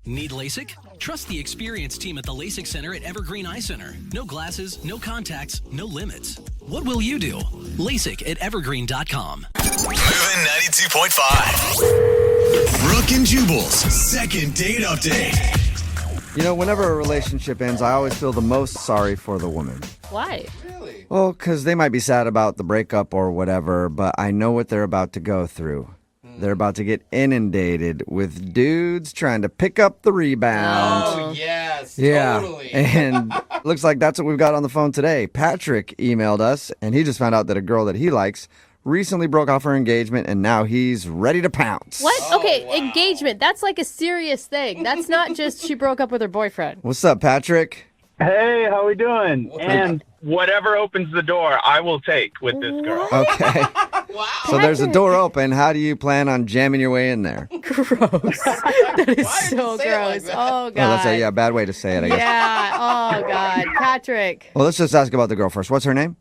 Need LASIK? Trust the experienced team at the LASIK Center at Evergreen Eye Center. No glasses, no contacts, no limits. What will you do? LASIK at evergreen.com. Moving 92.5. Brooke and Jubal's second date update. You know, whenever a relationship ends, I always feel the most sorry for the woman. Why? Well, because they might be sad about the breakup or whatever, but I know what they're about to go through. They're about to get inundated with dudes trying to pick up the rebound. Oh, yes. Yeah. Totally. And looks like that's what we've got on the phone today. Patrick emailed us, and he just found out that a girl that he likes recently broke off her engagement, and now he's ready to pounce. What? Oh, Okay, wow. engagement. That's like a serious thing. That's not just she broke up with her boyfriend. What's up, Patrick? Hey, how we doing? And whatever opens the door, I will take with this girl. Okay. Wow. So there's a door open. How do you plan on jamming your way in there? Gross. That is Why did so you say it like gross. that? Oh, God. Well, that's a bad way to say it, I guess. Yeah. Oh, God. Patrick. Well, let's just ask about the girl first. What's her name?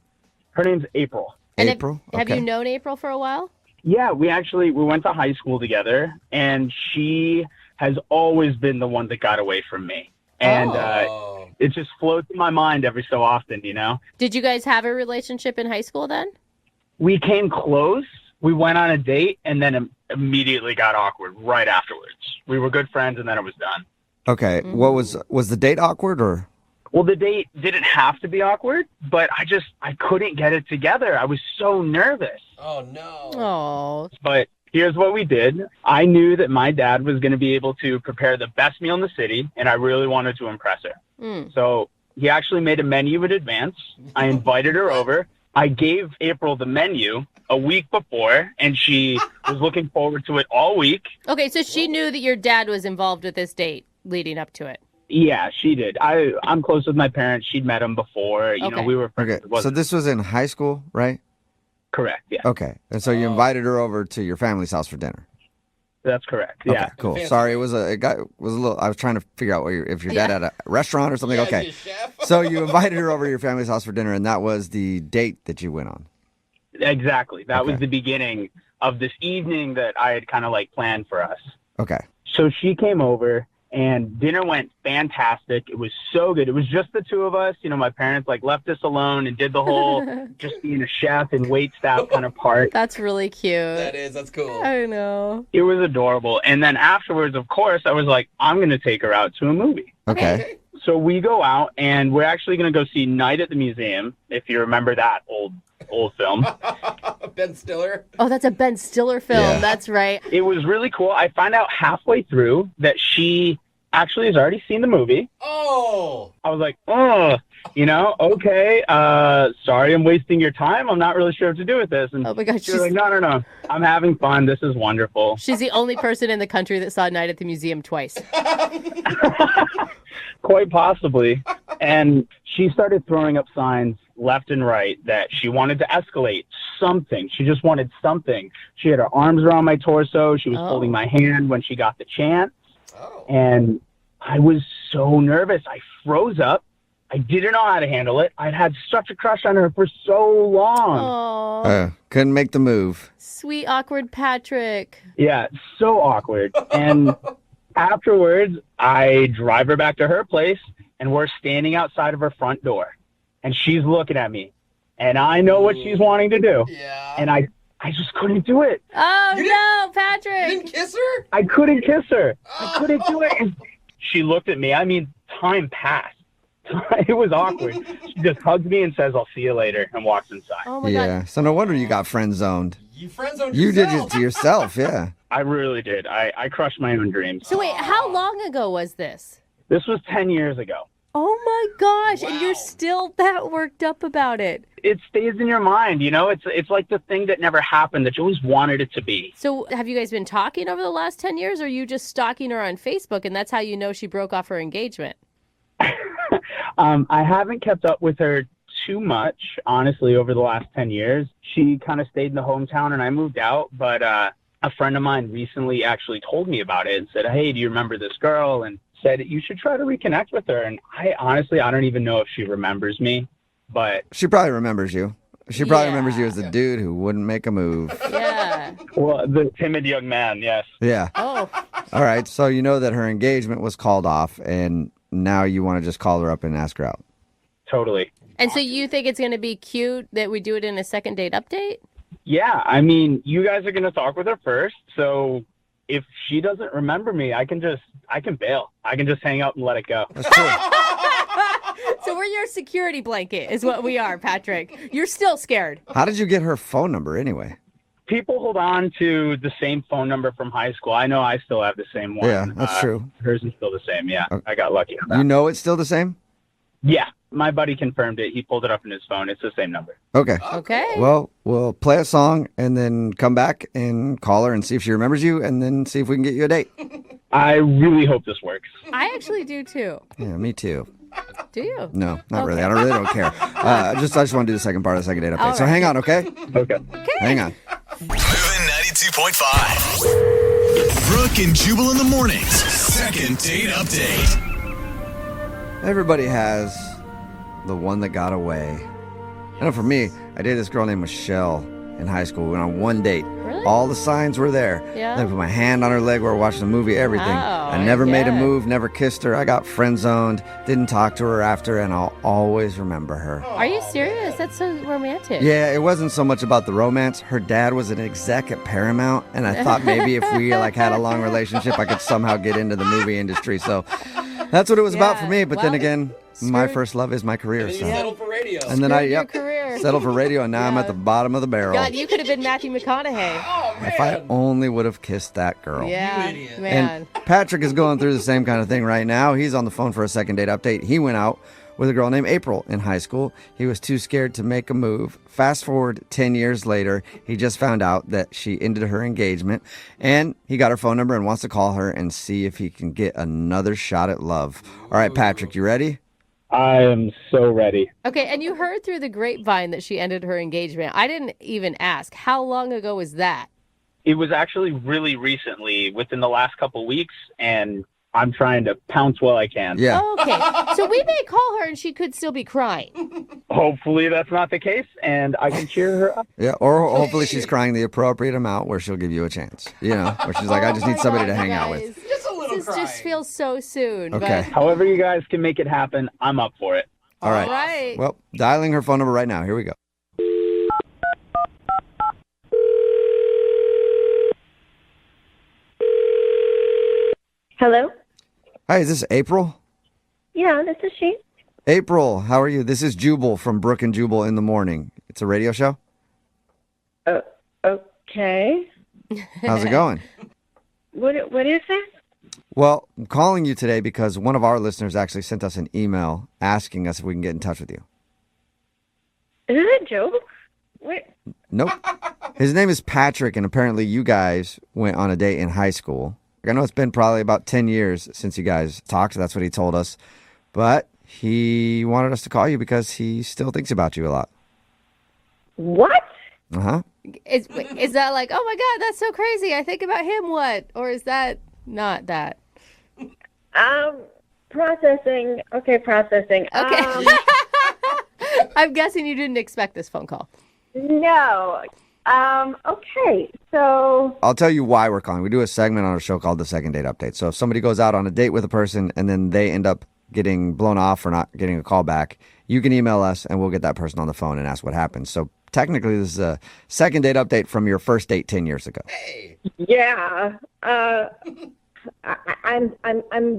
Her name's April. And April? Have you known April for a while? Yeah, we went to high school together, and she has always been the one that got away from me. And it just floats in my mind every so often, you know? Did you guys have a relationship in high school then? We came close. We went on a date, and then immediately got awkward right afterwards. We were good friends, and then it was done. Okay. What was the date awkward or? Well, the date didn't have to be awkward, but I couldn't get it together. I was so nervous. Oh, no. Oh. But here's what we did. I knew that my dad was going to be able to prepare the best meal in the city, and I really wanted to impress her. So he actually made a menu in advance. I invited her over. I gave April the menu a week before, and she was looking forward to it all week. Okay, so she knew that your dad was involved with this date leading up to it. Yeah, she did. I'm close with my parents. She'd met him before. You know, Okay. we were friends. Okay. It So wasn't this was in high school, right? correct. Yeah, Okay. And so you invited her over to your family's house for dinner. that's correct. Okay, Yeah. cool. Fancy. Sorry, it was a little. I was trying to figure out if your dad had a restaurant or something. Yeah, Okay. is he a chef? So you invited her over to your family's house for dinner, and that was the date that you went on. Exactly. That was Okay. the beginning of this evening that I had kind of like planned for us. Okay. So she came over and dinner went fantastic. It was so good. It was just the two of us. You know, my parents like left us alone and did the whole just being a chef and wait staff kind of part. That's really cute. That's cool. I know. It was adorable. And then afterwards, of course, I was like, I'm going to take her out to a movie. Okay. So we go out and we're actually going to go see Night at the Museum, if you remember that old film. Ben Stiller. Oh, that's a Ben Stiller film. Yeah. That's right. It was really cool. I find out halfway through that she actually has already seen the movie. Oh. I was like, oh, okay. Sorry, I'm wasting your time. I'm not really sure what to do with this. And Oh my God, she was like, no. I'm having fun. This is wonderful. She's the only person in the country that saw Night at the Museum twice. Quite possibly. And she started throwing up signs left and right that she wanted to escalate something. She just wanted something. She had her arms around my torso. She was holding my hand when she got the chance. Oh. And I was so nervous. I froze up. I didn't know how to handle it. I'd had such a crush on her for so long. Oh, Couldn't make the move. sweet, awkward Patrick. Yeah, so awkward. And afterwards, I drive her back to her place, and we're standing outside of her front door. And she's looking at me. And I know what she's wanting to do. Yeah. And I just couldn't do it. Oh, You no, You Patrick. didn't kiss her? I couldn't kiss her. I couldn't do it. And she looked at me. I mean, time passed. It was awkward. She just hugs me and says, I'll see you later, and walks inside. Oh, my Yeah. God. So no wonder you got friend zoned. You friend-zoned You did yourself. it to yourself. Yeah. I really did. I crushed my own dreams. So, wait, how long ago was this? This was 10 years ago. Oh, my gosh. And you're Wow. still that worked up about it. It stays in your mind, It's like the thing that never happened that you always wanted it to be. So, have you guys been talking over the last 10 years, or are you just stalking her on Facebook, and that's how you know she broke off her engagement? I haven't kept up with her too much, honestly, over the last 10 years. She kind of stayed in the hometown and I moved out, but a friend of mine recently actually told me about it and said, hey, do you remember this girl? And said, you should try to reconnect with her. And I don't even know if she remembers me, but She probably remembers you. She probably Yeah. remembers you as the dude who wouldn't make a move. Yeah. well, the timid young man, yes. Yeah. Oh, All right, so you know that her engagement was called off, and now you want to just call her up and ask her out. Totally. And so you think it's going to be cute that we do it in a second date update? Yeah, I mean, you guys are going to talk with her first, so if she doesn't remember me, I can bail. I can just hang out and let it go. That's true. So we're your security blanket is what we are, Patrick. You're still scared. How did you get her phone number anyway? People hold on to the same phone number from high school. I know I still have the same one. Yeah, that's true. Hers is still the same, yeah. Okay. I got lucky on that. You know it's still the same? Yeah, my buddy confirmed it. He pulled it up in his phone. It's the same number. Okay. Okay. Well, we'll play a song and then come back and call her and see if she remembers you and then see if we can get you a date. I really hope this works. I actually do too. Yeah, me too. Do you? No, not really. I really don't care. I just want to do the second part of the second date update. So right. hang on, okay? Okay. Hang on. Moving 92.5. Brooke and Jubal in the mornings. Second date update. Everybody has the one that got away. I know for me, I dated this girl named Michelle in high school. We went on one date. Really? All the signs were there. Yeah. I put my hand on her leg while we were watching the movie, everything. Oh, I never made a yeah. move, never kissed her. I got friend zoned, didn't talk to her after, and I'll always remember her. Are you serious? That's so romantic. Yeah, it wasn't so much about the romance. Her dad was an exec at Paramount, and I thought maybe if we had a long relationship, I could somehow get into the movie industry. So that's what it was about for me. But then Well, again, my screwed- first love is my career. And you So. settled for radio. And then I Screwed your career. settled for radio, and now I'm Yeah. at the bottom of the barrel. God, you could have been Matthew McConaughey. Oh, man. If I only would have kissed that girl. Yeah, idiot. man. And Patrick is going through the same kind of thing right now. He's on the phone for a second date update. He went out with a girl named April in high school. He was too scared to make a move. Fast forward 10 years later, he just found out that she ended her engagement, and he got her phone number and wants to call her and see if he can get another shot at love. All right, Patrick, you ready? I am so ready. Okay, and you heard through the grapevine that she ended her engagement. I didn't even ask. How long ago was that? It was actually really recently, within the last couple weeks, and I'm trying to pounce while I can. Yeah. Okay, so we may call her and she could still be crying. Hopefully that's not the case, and I can cheer her up. Yeah, or hopefully she's crying the appropriate amount where she'll give you a chance. You know, where she's like, I just need somebody to hang out with. Guys, Just a little This crying. just feels so soon. Okay. However you guys can make it happen, I'm up for it. All right. All right. Well, dialing her phone number right now. Here we go. Hello? Hi, is this April? Yeah, this is she. April, how are you? This is Jubal from Brooke and Jubal in the morning. It's a radio show. Okay. How's it going? What is this? Well, I'm calling you today because one of our listeners actually sent us an email asking us if we can get in touch with you. Is it a joke? What? Nope. His name is Patrick, and apparently you guys went on a date in high school. I know it's been probably about 10 years since you guys talked. That's what he told us. But he wanted us to call you because he still thinks about you a lot. What? Uh-huh. Is that like, oh my God, that's so crazy. I think about him, what? Or is that not that? Processing. Okay, processing. Okay. I'm guessing you didn't expect this phone call. No. Okay, so... I'll tell you why we're calling. We do a segment on our show called The Second Date Update. So if somebody goes out on a date with a person and then they end up getting blown off or not getting a call back, you can email us and we'll get that person on the phone and ask what happened. So technically this is a second date update from your first date 10 years ago. Yeah. I'm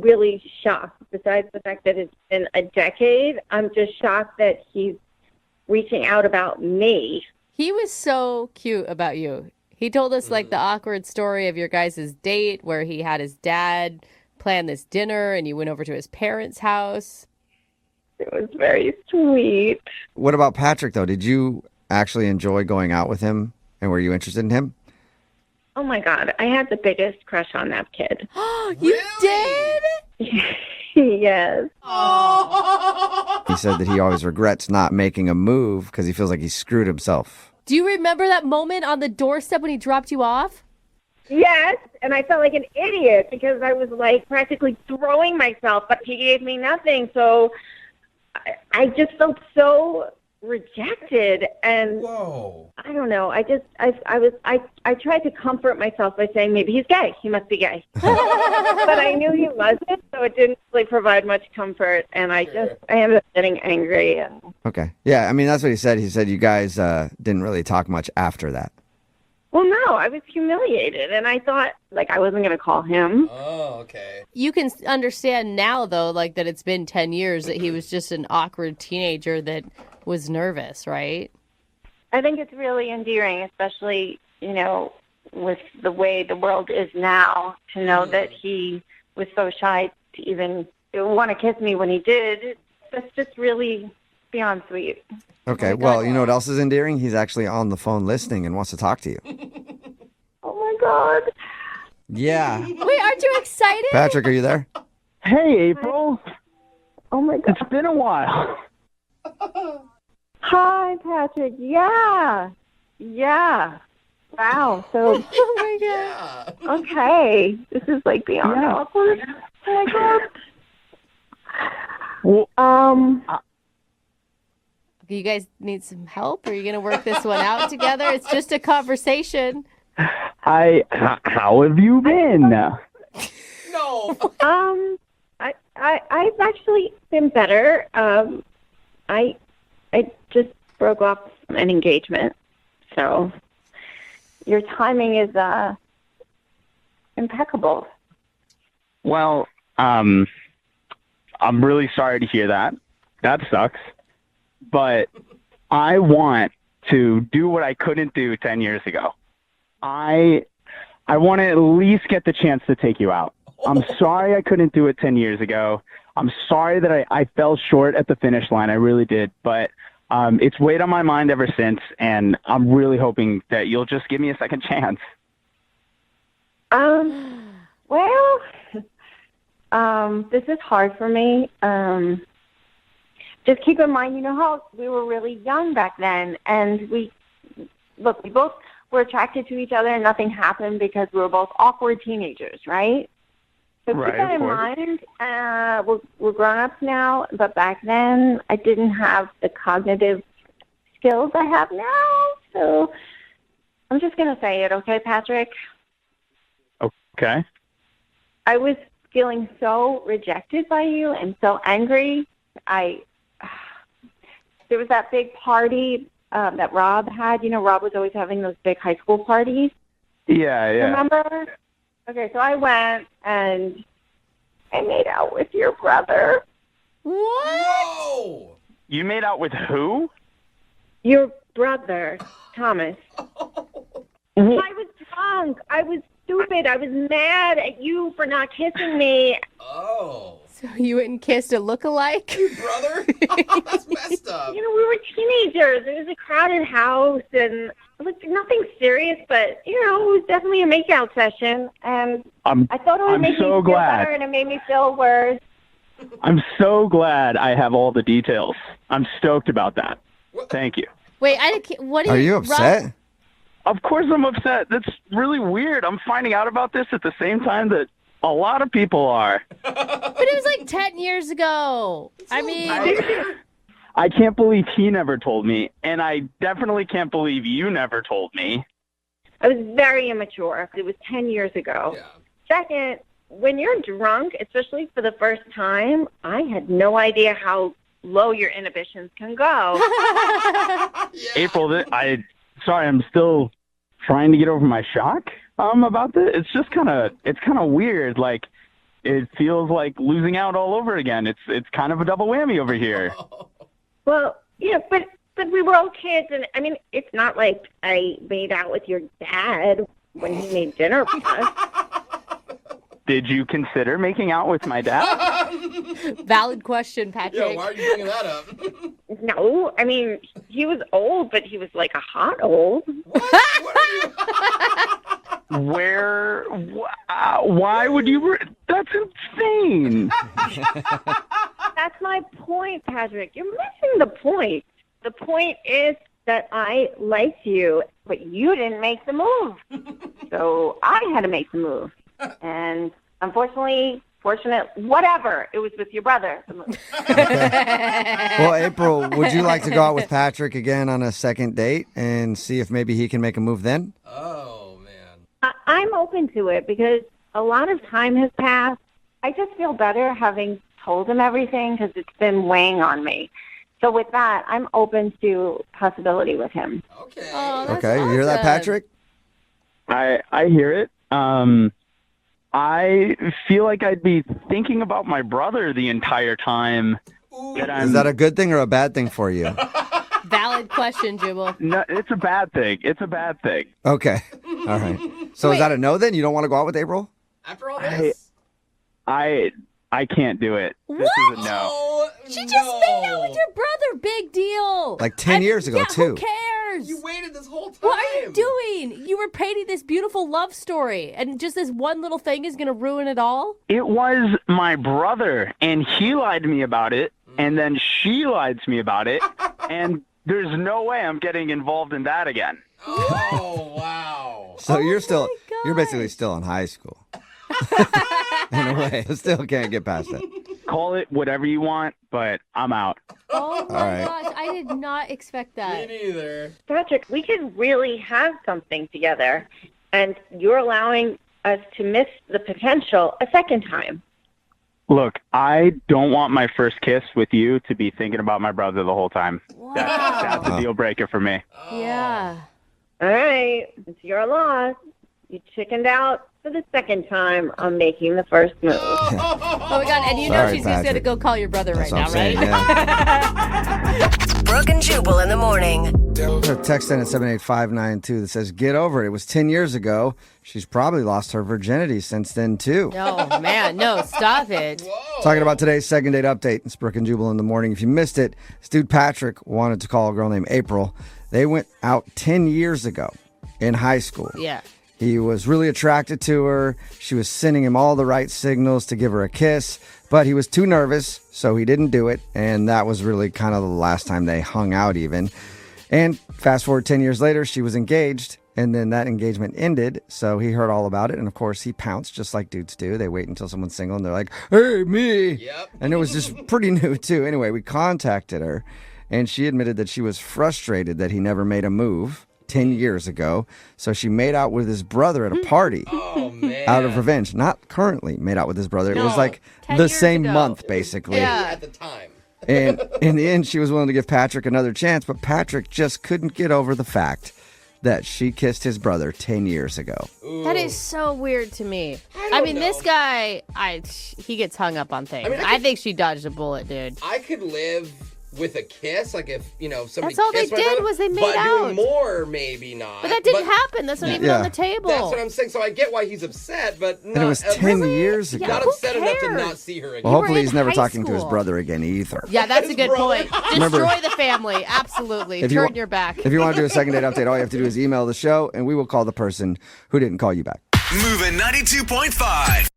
really shocked. Besides the fact that it's been a decade, I'm just shocked that he's reaching out about me. He was so cute about you. He told us like the awkward story of your guys' date where he had his dad plan this dinner and you went over to his parents' house. It was very sweet. What about Patrick, though? Did you actually enjoy going out with him and were you interested in him? Oh my God, I had the biggest crush on that kid. You did? Yes. He said that he always regrets not making a move because he feels like he screwed himself. Do you remember that moment on the doorstep when he dropped you off? Yes, and I felt like an idiot because I was like practically throwing myself, but he gave me nothing. So I just felt so rejected, and Whoa. I don't know. I tried to comfort myself by saying maybe he's gay. He must be gay. But I knew he wasn't, so it didn't really provide much comfort. And I ended up getting angry. And Okay. Yeah, I mean, that's what he said. He said you guys didn't really talk much after that. well, no, I was humiliated, and I thought like I wasn't going to call him. Oh, okay. You can understand now, though, like that it's been 10 years that he was just an awkward teenager that was nervous, right? I think it's really endearing, especially with the way the world is now, to know that he was so shy to even want to kiss me when he did. That's just really beyond sweet. Okay, well, you know what else is endearing? He's actually on the phone listening and wants to talk to you. Oh my God. Yeah. Wait, aren't you excited? Patrick, are you there? Hey, April. Oh my God. It's been a while. Hi, Patrick. Yeah. Wow. So, Oh my God. Yeah. okay. This is like beyond awkward. Oh my God. Well, You guys need some help? Are you going to work this one out together? It's just a conversation. how have you been? No. I've actually been better. I just broke off an engagement, so your timing is impeccable. Well, I'm really sorry to hear that. That sucks. But I want to do what I couldn't do 10 years ago. I want to at least get the chance to take you out. I'm sorry I couldn't do it 10 years ago. I'm sorry that I fell short at the finish line. I really did. But it's weighed on my mind ever since, and I'm really hoping that you'll just give me a second chance. Well, this is hard for me. Just keep in mind, you know how we were really young back then, and we both were attracted to each other, and nothing happened because we were both awkward teenagers, right? So keep that in mind. We're grown-ups now, but back then I didn't have the cognitive skills I have now, so I'm just going to say it, okay, Patrick? Okay. I was feeling so rejected by you and so angry. There was that big party that Rob had. You know, Rob was always having those big high school parties. Yeah. Remember? Okay, so I went and I made out with your brother. What? Whoa. You made out with who? Your brother, Thomas. I was drunk. I was stupid. I was mad at you for not kissing me. Oh. So you went and kissed a lookalike? Brother? That's messed up. You know, we were teenagers. It was a crowded house, and it was nothing serious, but, you know, it was definitely a makeout session. And I thought it would make me feel better, and it made me feel worse. I'm so glad I have all the details. I'm stoked about that. Thank you. Wait, what Are you upset? Rob? Of course I'm upset. That's really weird. I'm finding out about this at the same time that a lot of people are. But it was like 10 years ago. I mean... I can't believe he never told me, and I definitely can't believe you never told me. I was very immature. It was 10 years ago. Yeah. Second, when you're drunk, especially for the first time, I had no idea how low your inhibitions can go. Yeah. April, sorry, I'm still trying to get over my shock about this. It's just kind of weird. Like, it feels like losing out all over again. It's kind of a double whammy over here. Well, yeah, but we were all kids, and I mean, it's not like I made out with your dad when he made dinner for us. Did you consider making out with my dad? Valid question, Patrick. Yeah, why are you bringing that up? No, I mean, he was old, but he was like a hot old. What are you... Why would you? That's insane. That's my point, Patrick. You're missing the point. The point is that I liked you, but you didn't make the move. So I had to make the move. And unfortunately unfortunate. Whatever. It was with your brother. Well, April, would you like to go out with Patrick again on a second date and see if maybe he can make a move then? Oh, man. I'm open to it because a lot of time has passed. I just feel better having told him everything because it's been weighing on me. So with that, I'm open to possibility with him. Okay. Oh, that's Okay, you hear that, awesome. Patrick? I hear it. I feel like I'd be thinking about my brother the entire time. Is that a good thing or a bad thing for you? Valid question, Jubal. No, it's a bad thing. It's a bad thing. Okay. All right. So is that a no then? You don't want to go out with April? After all this? I can't do it. This is a no. Oh, She just made out with your brother. Big deal. Like 10 years ago, yeah, too. Who cares? You waited this whole time. What are you doing? You were painting this beautiful love story, and just this one little thing is going to ruin it all? It was my brother, and he lied to me about it, and then she lied to me about it, and there's no way I'm getting involved in that again. Oh, wow. So you're my basically gosh. still in high school. In a way. Still can't get past that. Call it whatever you want, but I'm out. Oh my right. gosh, I did not expect Me that. neither. Patrick, we could really have something together, and you're allowing us to miss the potential a second time. Look, I don't want my first kiss with you to be thinking about my brother the whole time. That's a deal breaker for me. Yeah. All right, it's your loss. You chickened out for the second time on making the first move. Oh my God, and you know Sorry, she's just going to Patrick. go call your brother That's right what now, I'm saying. right? Yeah. Brooke and Jubal in the morning. There's a text in at 78592 that says, "Get over it. It was 10 years ago. She's probably lost her virginity since then, too." No, man, no, stop it. Talking about today's second date update. It's Brooke and Jubal in the morning. If you missed it, this dude Patrick wanted to call a girl named April. They went out 10 years ago in high school. Yeah. He was really attracted to her. She was sending him all the right signals to give her a kiss, but he was too nervous, so he didn't do it. And that was really kind of the last time they hung out even. And fast forward 10 years later, she was engaged, and then that engagement ended. So he heard all about it. And of course, he pounced just like dudes do. They wait until someone's single and they're like, "Hey, me." Yep. And it was just pretty new, too. Anyway, we contacted her, and she admitted that she was frustrated that he never made a move 10 years ago. So she made out with his brother at a party Oh, man. out of revenge. Not currently made out with his brother. It was No, like 10 the years same ago. month, basically. Yeah. At the time. And in the end, she was willing to give Patrick another chance, but Patrick just couldn't get over the fact that she kissed his brother 10 years ago. That is so weird to me. I don't mean, this know. guy, he gets hung up on things. I I think she dodged a bullet, dude. I could live with a kiss, like if, somebody That's all they kissed my did brother, was they made but out. doing more, maybe not. But that didn't happen. That's not even Yeah. on the table. That's what I'm saying. So I get why he's upset, but not, And it was 10 really? years ago. Not who upset enough to cares? not see her again. Well, hopefully in he's never high talking to his school. brother again either. Yeah, that's a His good brother. point. Remember- Destroy the family. Absolutely. If you Turn wa- your back. If you want to do a second date update, all you have to do is email the show, and we will call the person who didn't call you back. Moving 92.5.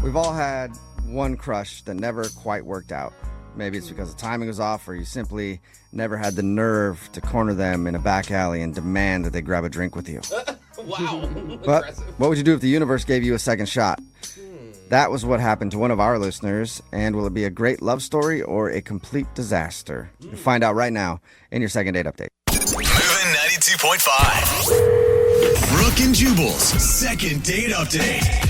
We've all had one crush that never quite worked out. Maybe it's because the timing was off, or you simply never had the nerve to corner them in a back alley and demand that they grab a drink with you. Wow. But Aggressive. what would you do if the universe gave you a second shot? That was what happened to one of our listeners. And will it be a great love story or a complete disaster? You'll find out right now in your second date update. Moving 92.5. Brooke and Jubal's second date update.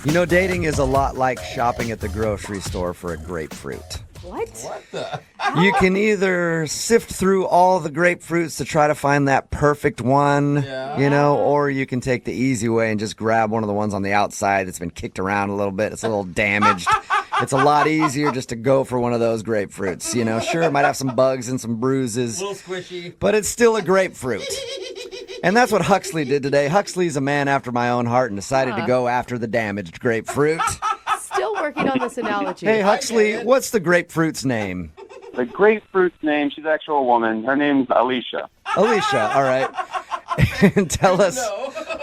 You know, dating is a lot like shopping at the grocery store for a grapefruit. What? What the? You can either sift through all the grapefruits to try to find that perfect one, or you can take the easy way and just grab one of the ones on the outside that's been kicked around a little bit. It's a little damaged. It's a lot easier just to go for one of those grapefruits. Sure, it might have some bugs and some bruises, A little squishy. but it's still a grapefruit. And that's what Huxley did today. Huxley's a man after my own heart and decided to go after the damaged grapefruit. Still working on this analogy. Hey, Huxley, what's the grapefruit's name? The grapefruit's name, she's actually a woman. Her name's Alicia. Alicia, all right. And tell us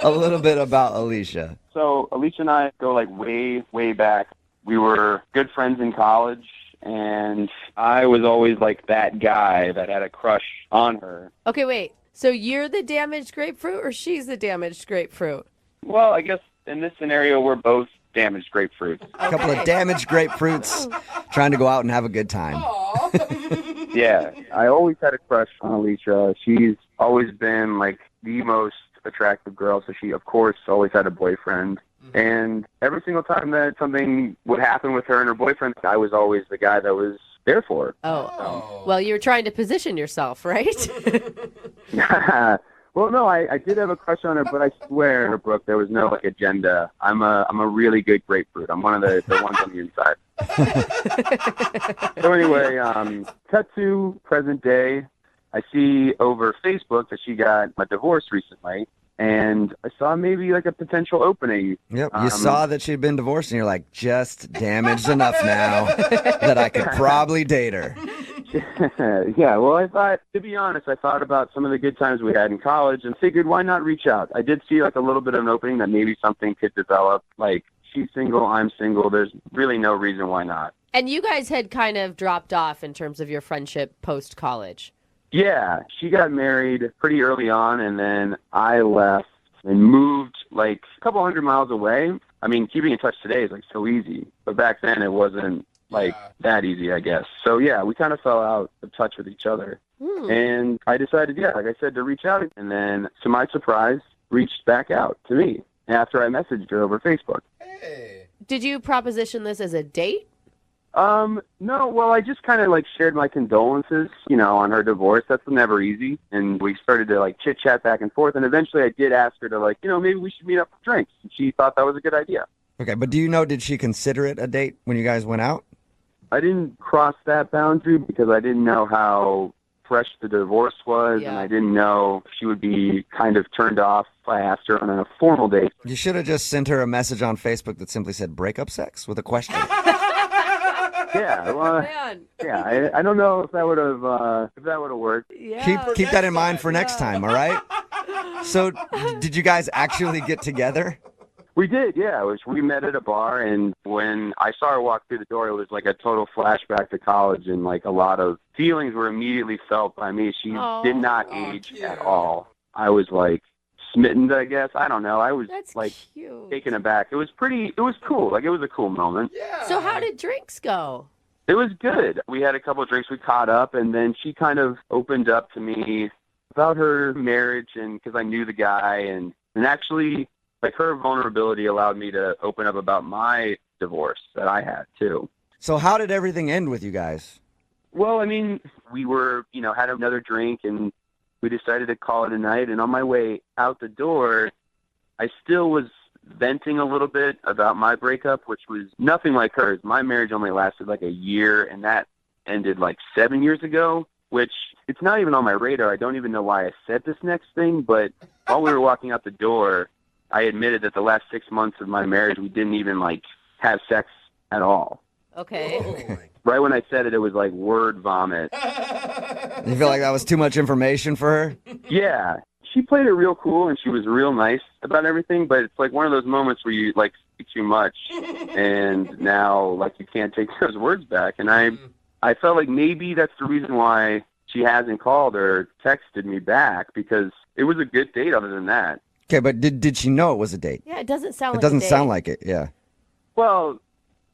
a little bit about Alicia. So Alicia and I go way, way back. We were good friends in college, and I was always that guy that had a crush on her. Okay, wait. So you're the damaged grapefruit or she's the damaged grapefruit? Well, I guess in this scenario, we're both damaged grapefruits. A couple of damaged grapefruits, trying to go out and have a good time. Yeah, I always had a crush on Alicia. She's always been like the most attractive girl, so she, of course, always had a boyfriend. And every single time that something would happen with her and her boyfriend, I was always the guy that was there for her. Oh. Well, you were trying to position yourself, right? Well, no, I did have a crush on her, but I swear, Brooke, there was no like agenda. I'm a really good grapefruit. I'm one of the ones on the inside. So anyway, cut to present day. I see over Facebook that she got a divorce recently, and I saw maybe like a potential opening. Yep, you saw that she'd been divorced, and you're like, just damaged enough now that I could probably date her. Yeah, well, I thought, to be honest, I thought about some of the good times we had in college and figured, why not reach out? I did see like a little bit of an opening that maybe something could develop. Like, she's single, I'm single. There's really no reason why not. And you guys had kind of dropped off in terms of your friendship post-college. Yeah, she got married pretty early on, and then I left and moved like a couple 100 miles away. I mean, keeping in touch today is like so easy, but back then it wasn't like that easy, I guess. So yeah, we kind of fell out of touch with each other. And I decided, like I said, to reach out, and then to my surprise, reached back out to me after I messaged her over Facebook. Hey. Did you proposition this as a date? No, well, I just kind of like shared my condolences, on her divorce. That's never easy. And we started to like chit chat back and forth. And eventually I did ask her to like, maybe we should meet up for drinks. And she thought that was a good idea. Okay, but did she consider it a date when you guys went out? I didn't cross that boundary because I didn't know how fresh the divorce was. And I didn't know if she would be kind of turned off if I asked her on a formal date. You should have just sent her a message on Facebook that simply said breakup sex with a question. Yeah, well, yeah, I don't know if that would have worked. Yeah. Keep that in mind for next time, all right? So, did you guys actually get together? We did, yeah. We met at a bar, and when I saw her walk through the door, it was like a total flashback to college, and like a lot of feelings were immediately felt by me. She did not age at all. I was like smitten, I guess. I don't know. I was cute. Taken aback. It was cool. Like, it was a cool moment. Yeah. So how did drinks go? It was good. We had a couple of drinks. We caught up, and then she kind of opened up to me about her marriage, and because I knew the guy, and actually, like, her vulnerability allowed me to open up about my divorce that I had too. So how did everything end with you guys? Well, I mean, we were, had another drink, and we decided to call it a night. And on my way out the door, I still was venting a little bit about my breakup, which was nothing like hers. My marriage only lasted like a year, and that ended like 7 years ago, which it's not even on my radar. I don't even know why I said this next thing, but while we were walking out the door, I admitted that the last 6 months of my marriage, we didn't even like have sex at all. Okay. Right when I said it, it was like word vomit. You feel like that was too much information for her? Yeah. She played it real cool, and she was real nice about everything, but it's like one of those moments where you like speak too much, and now like you can't take those words back. And I felt like maybe that's the reason why she hasn't called or texted me back, because it was a good date other than that. Okay, but did she know it was a date? Yeah, it doesn't sound like a date. It doesn't sound like it, yeah. Well,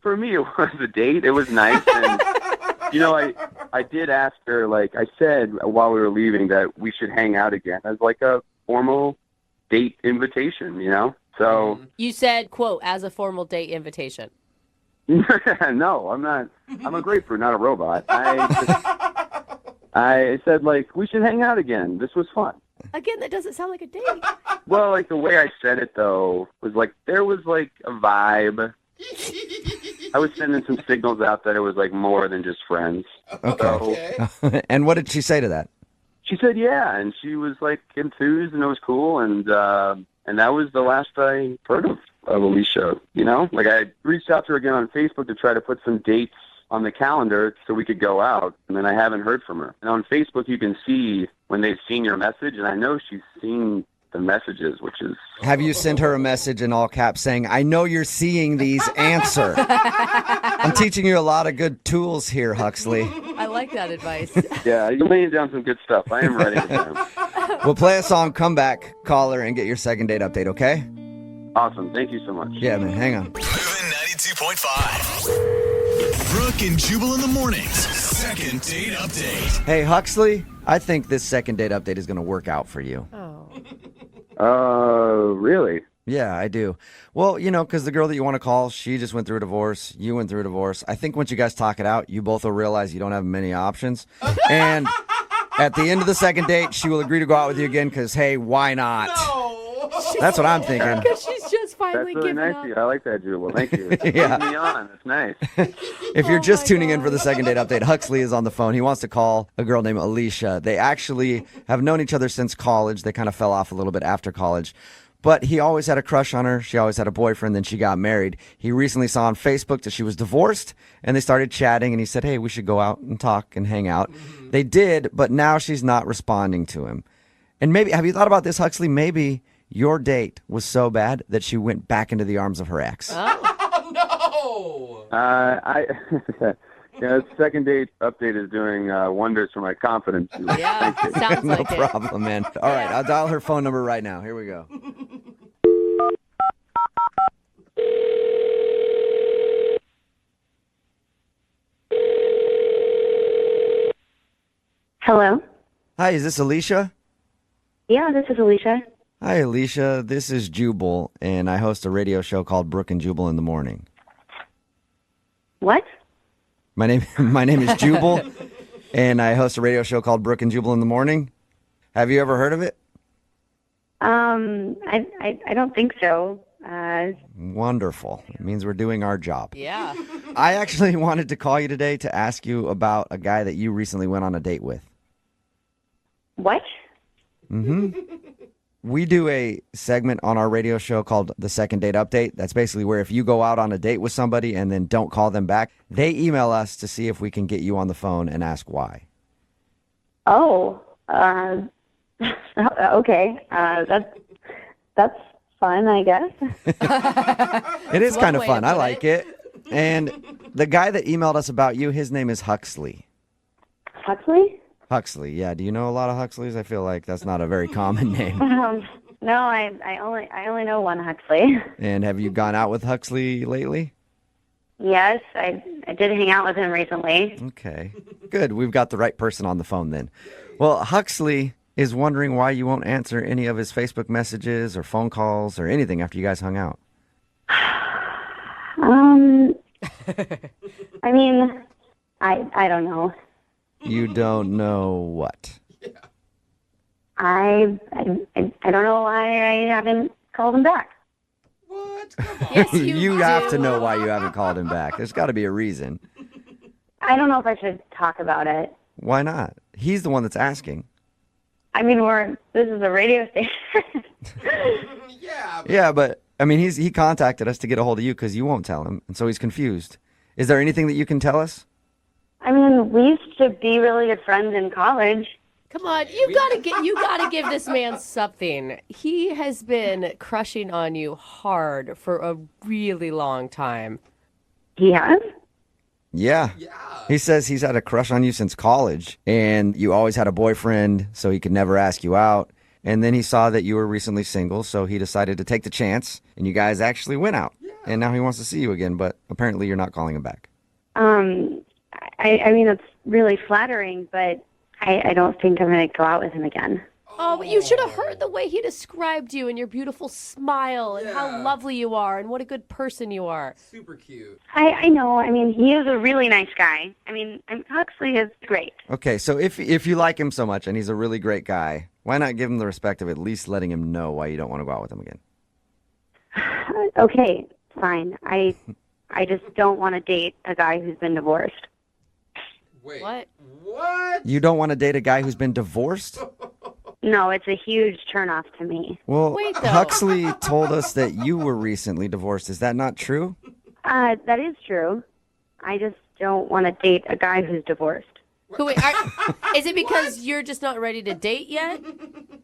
for me, it was a date. It was nice. And, I did ask her, like I said while we were leaving, that we should hang out again as like a formal date invitation, So you said, quote, as a formal date invitation. No, I'm not. I'm a grapefruit, not a robot. I said, like, we should hang out again. This was fun. Again, that doesn't sound like a date. Well, like, the way I said it, though, was like, there was, like, a vibe. I was sending some signals out that it was, like, more than just friends. Okay. So, and what did she say to that? She said, yeah, and she was, like, enthused, and it was cool, and that was the last I heard of Alicia, Like, I reached out to her again on Facebook to try to put some dates on the calendar so we could go out, and then I haven't heard from her. And on Facebook, you can see when they've seen your message, and I know she's seen the messages, which is... Have you sent her a message in all caps saying, I know you're seeing these, answer? I'm teaching you a lot of good tools here, Huxley. I like that advice. Yeah, you're laying down some good stuff. I am ready to go. We'll play a song, come back, call her, and get your second date update, okay? Awesome. Thank you so much. Yeah, man, hang on. 93.5. Brooke and Jubal in the mornings. Second date update. Hey, Huxley, I think this second date update is going to work out for you. Really? Yeah, I do. Well, because the girl that you want to call, she just went through a divorce. You went through a divorce. I think once you guys talk it out, you both will realize you don't have many options. And at the end of the second date, she will agree to go out with you again because, hey, why not? No. That's what I'm thinking. Because she's just finally That's really given nice up. of you. I like that, Jubal. Thank you. Yeah. Putting me on. That's nice. If you're just my tuning in God. for the second date update, Huxley is on the phone. He wants to call a girl named Alicia. They actually have known each other since college. They kind of fell off a little bit after college. But he always had a crush on her. She always had a boyfriend. Then she got married. He recently saw on Facebook that she was divorced, and they started chatting, and he said, hey, we should go out and talk and hang out. They did, but now she's not responding to him. And maybe, have you thought about this, Huxley? Maybe your date was so bad that she went back into the arms of her ex. Oh, no. Second date update is doing wonders for my confidence. Yeah, sounds No like it. problem, man. All right, I'll dial her phone number right now. Here we go. Hello? Hi, is this Alicia? Yeah, this is Alicia. Hi, Alicia. This is Jubal, and I host a radio show called Brooke and Jubal in the morning. What? My name is Jubal, and I host a radio show called Brooke and Jubal in the morning. Have you ever heard of it? I don't think so. Wonderful. It means we're doing our job. Yeah. I actually wanted to call you today to ask you about a guy that you recently went on a date with. What? We do a segment on our radio show called the Second Date Update. That's basically where if you go out on a date with somebody and then don't call them back, they email us to see if we can get you on the phone and ask why. Oh, okay. That's fun, I guess. It is one kind of way to fun. I put like it. And the guy that emailed us about you, his name is Huxley. Huxley? Huxley, yeah. Do you know a lot of Huxleys? I feel like that's not a very common name. No, I only know one Huxley. And have you gone out with Huxley lately? Yes, I did hang out with him recently. Okay, good. We've got the right person on the phone then. Well, Huxley is wondering why you won't answer any of his Facebook messages or phone calls or anything after you guys hung out. I mean, I don't know. You don't know what? I don't know why I haven't called him back. What? Come on. Yes, You have do. to know why you haven't called him back. There's got to be a reason. I don't know if I should talk about it. Why not? He's the one that's asking. I mean, this is a radio station. Yeah. Yeah, but I mean, he contacted us to get a hold of you because you won't tell him, and so he's confused. Is there anything that you can tell us? I mean, we used to be really good friends in college. Come on, you gotta give this man something. He has been crushing on you hard for a really long time. He has? Yeah. He says he's had a crush on you since college, and you always had a boyfriend, so he could never ask you out. And then he saw that you were recently single, so he decided to take the chance, and you guys actually went out. Yeah. And now he wants to see you again, but apparently you're not calling him back. I mean, it's really flattering, but I don't think I'm going to go out with him again. Oh, but you should have heard the way he described you and your beautiful smile and how Yeah. lovely you are and what a good person you are. Super cute. I know. I mean, he is a really nice guy. I mean, Huxley is great. Okay, so if you like him so much and he's a really great guy, why not give him the respect of at least letting him know why you don't want to go out with him again? Okay, fine. I just don't want to date a guy who's been divorced. Wait. What? What? You don't want to date a guy who's been divorced? No, it's a huge turnoff to me. Well, Wait, though. Huxley told us that you were recently divorced. Is that not true? That is true. I just don't want to date a guy who's divorced. Wait, is it because you're just not ready to date yet?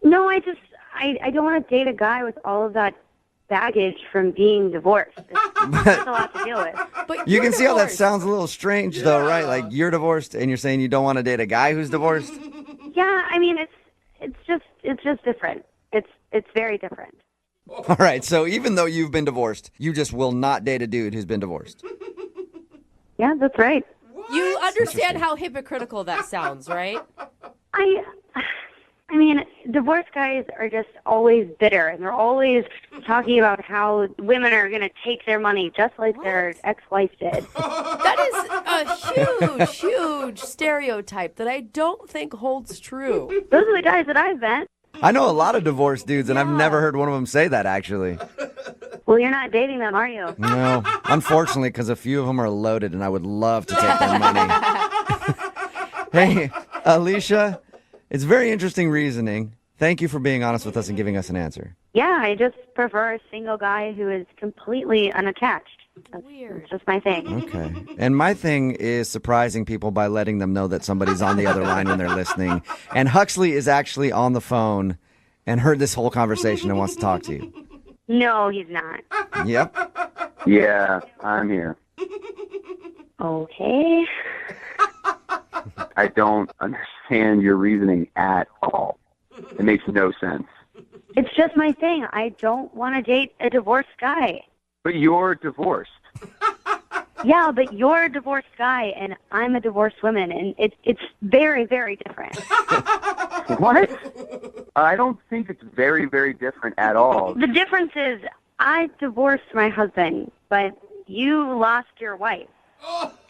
No, I don't want to date a guy with all of that baggage from being divorced. It's a lot to deal with. But You you're can see how that divorced. sounds a little strange, though, right? Like, you're divorced and you're saying you don't want to date a guy who's divorced? Yeah, I mean, it's just different. It's very different. All right, so even though you've been divorced, you just will not date a dude who's been divorced. Yeah, that's right. You understand how hypocritical that sounds, right? I mean, divorced guys are just always bitter, and they're always talking about how women are going to take their money just like their ex-wife did. That is a huge stereotype that I don't think holds true. Those are the guys that I've met. I know a lot of divorced dudes, and I've never heard one of them say that, actually. Well, you're not dating them, are you? No, unfortunately, because a few of them are loaded, and I would love to take their money. Hey, Alicia, it's very interesting reasoning. Thank you for being honest with us and giving us an answer. Yeah, I just prefer a single guy who is completely unattached. That's just my thing. Okay. And my thing is surprising people by letting them know that somebody's on the other line when they're listening. And Huxley is actually on the phone and heard this whole conversation and wants to talk to you. No, he's not. Yep. Yeah, I'm here. Okay. I don't understand your reasoning at all. It makes no sense. It's just my thing. I don't want to date a divorced guy. But you're divorced. Yeah, but you're a divorced guy, and I'm a divorced woman, and it's very, very different. What? I don't think it's very, very different at all. The difference is I divorced my husband, but you lost your wife.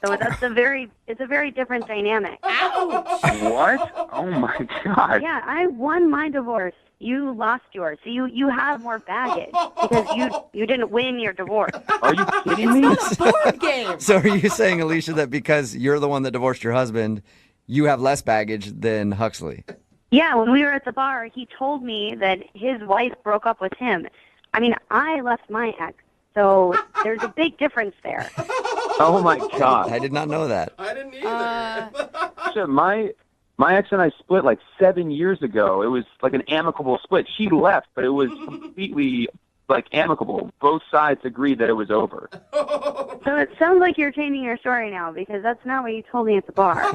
So it's a very different dynamic. What? Oh my God. Yeah, I won my divorce. You lost yours. So you have more baggage because you didn't win your divorce. Are you kidding me? It's not a board game. So are you saying, Alicia, that because you're the one that divorced your husband, you have less baggage than Huxley? Yeah, when we were at the bar, he told me that his wife broke up with him. I mean, I left my ex, so there's a big difference there. Oh my God. I did not know that. I didn't either. Shit, my ex and I split like 7 years ago. It was like an amicable split. She left, but it was completely like amicable. Both sides agreed that it was over. So it sounds like you're changing your story now because that's not what you told me at the bar.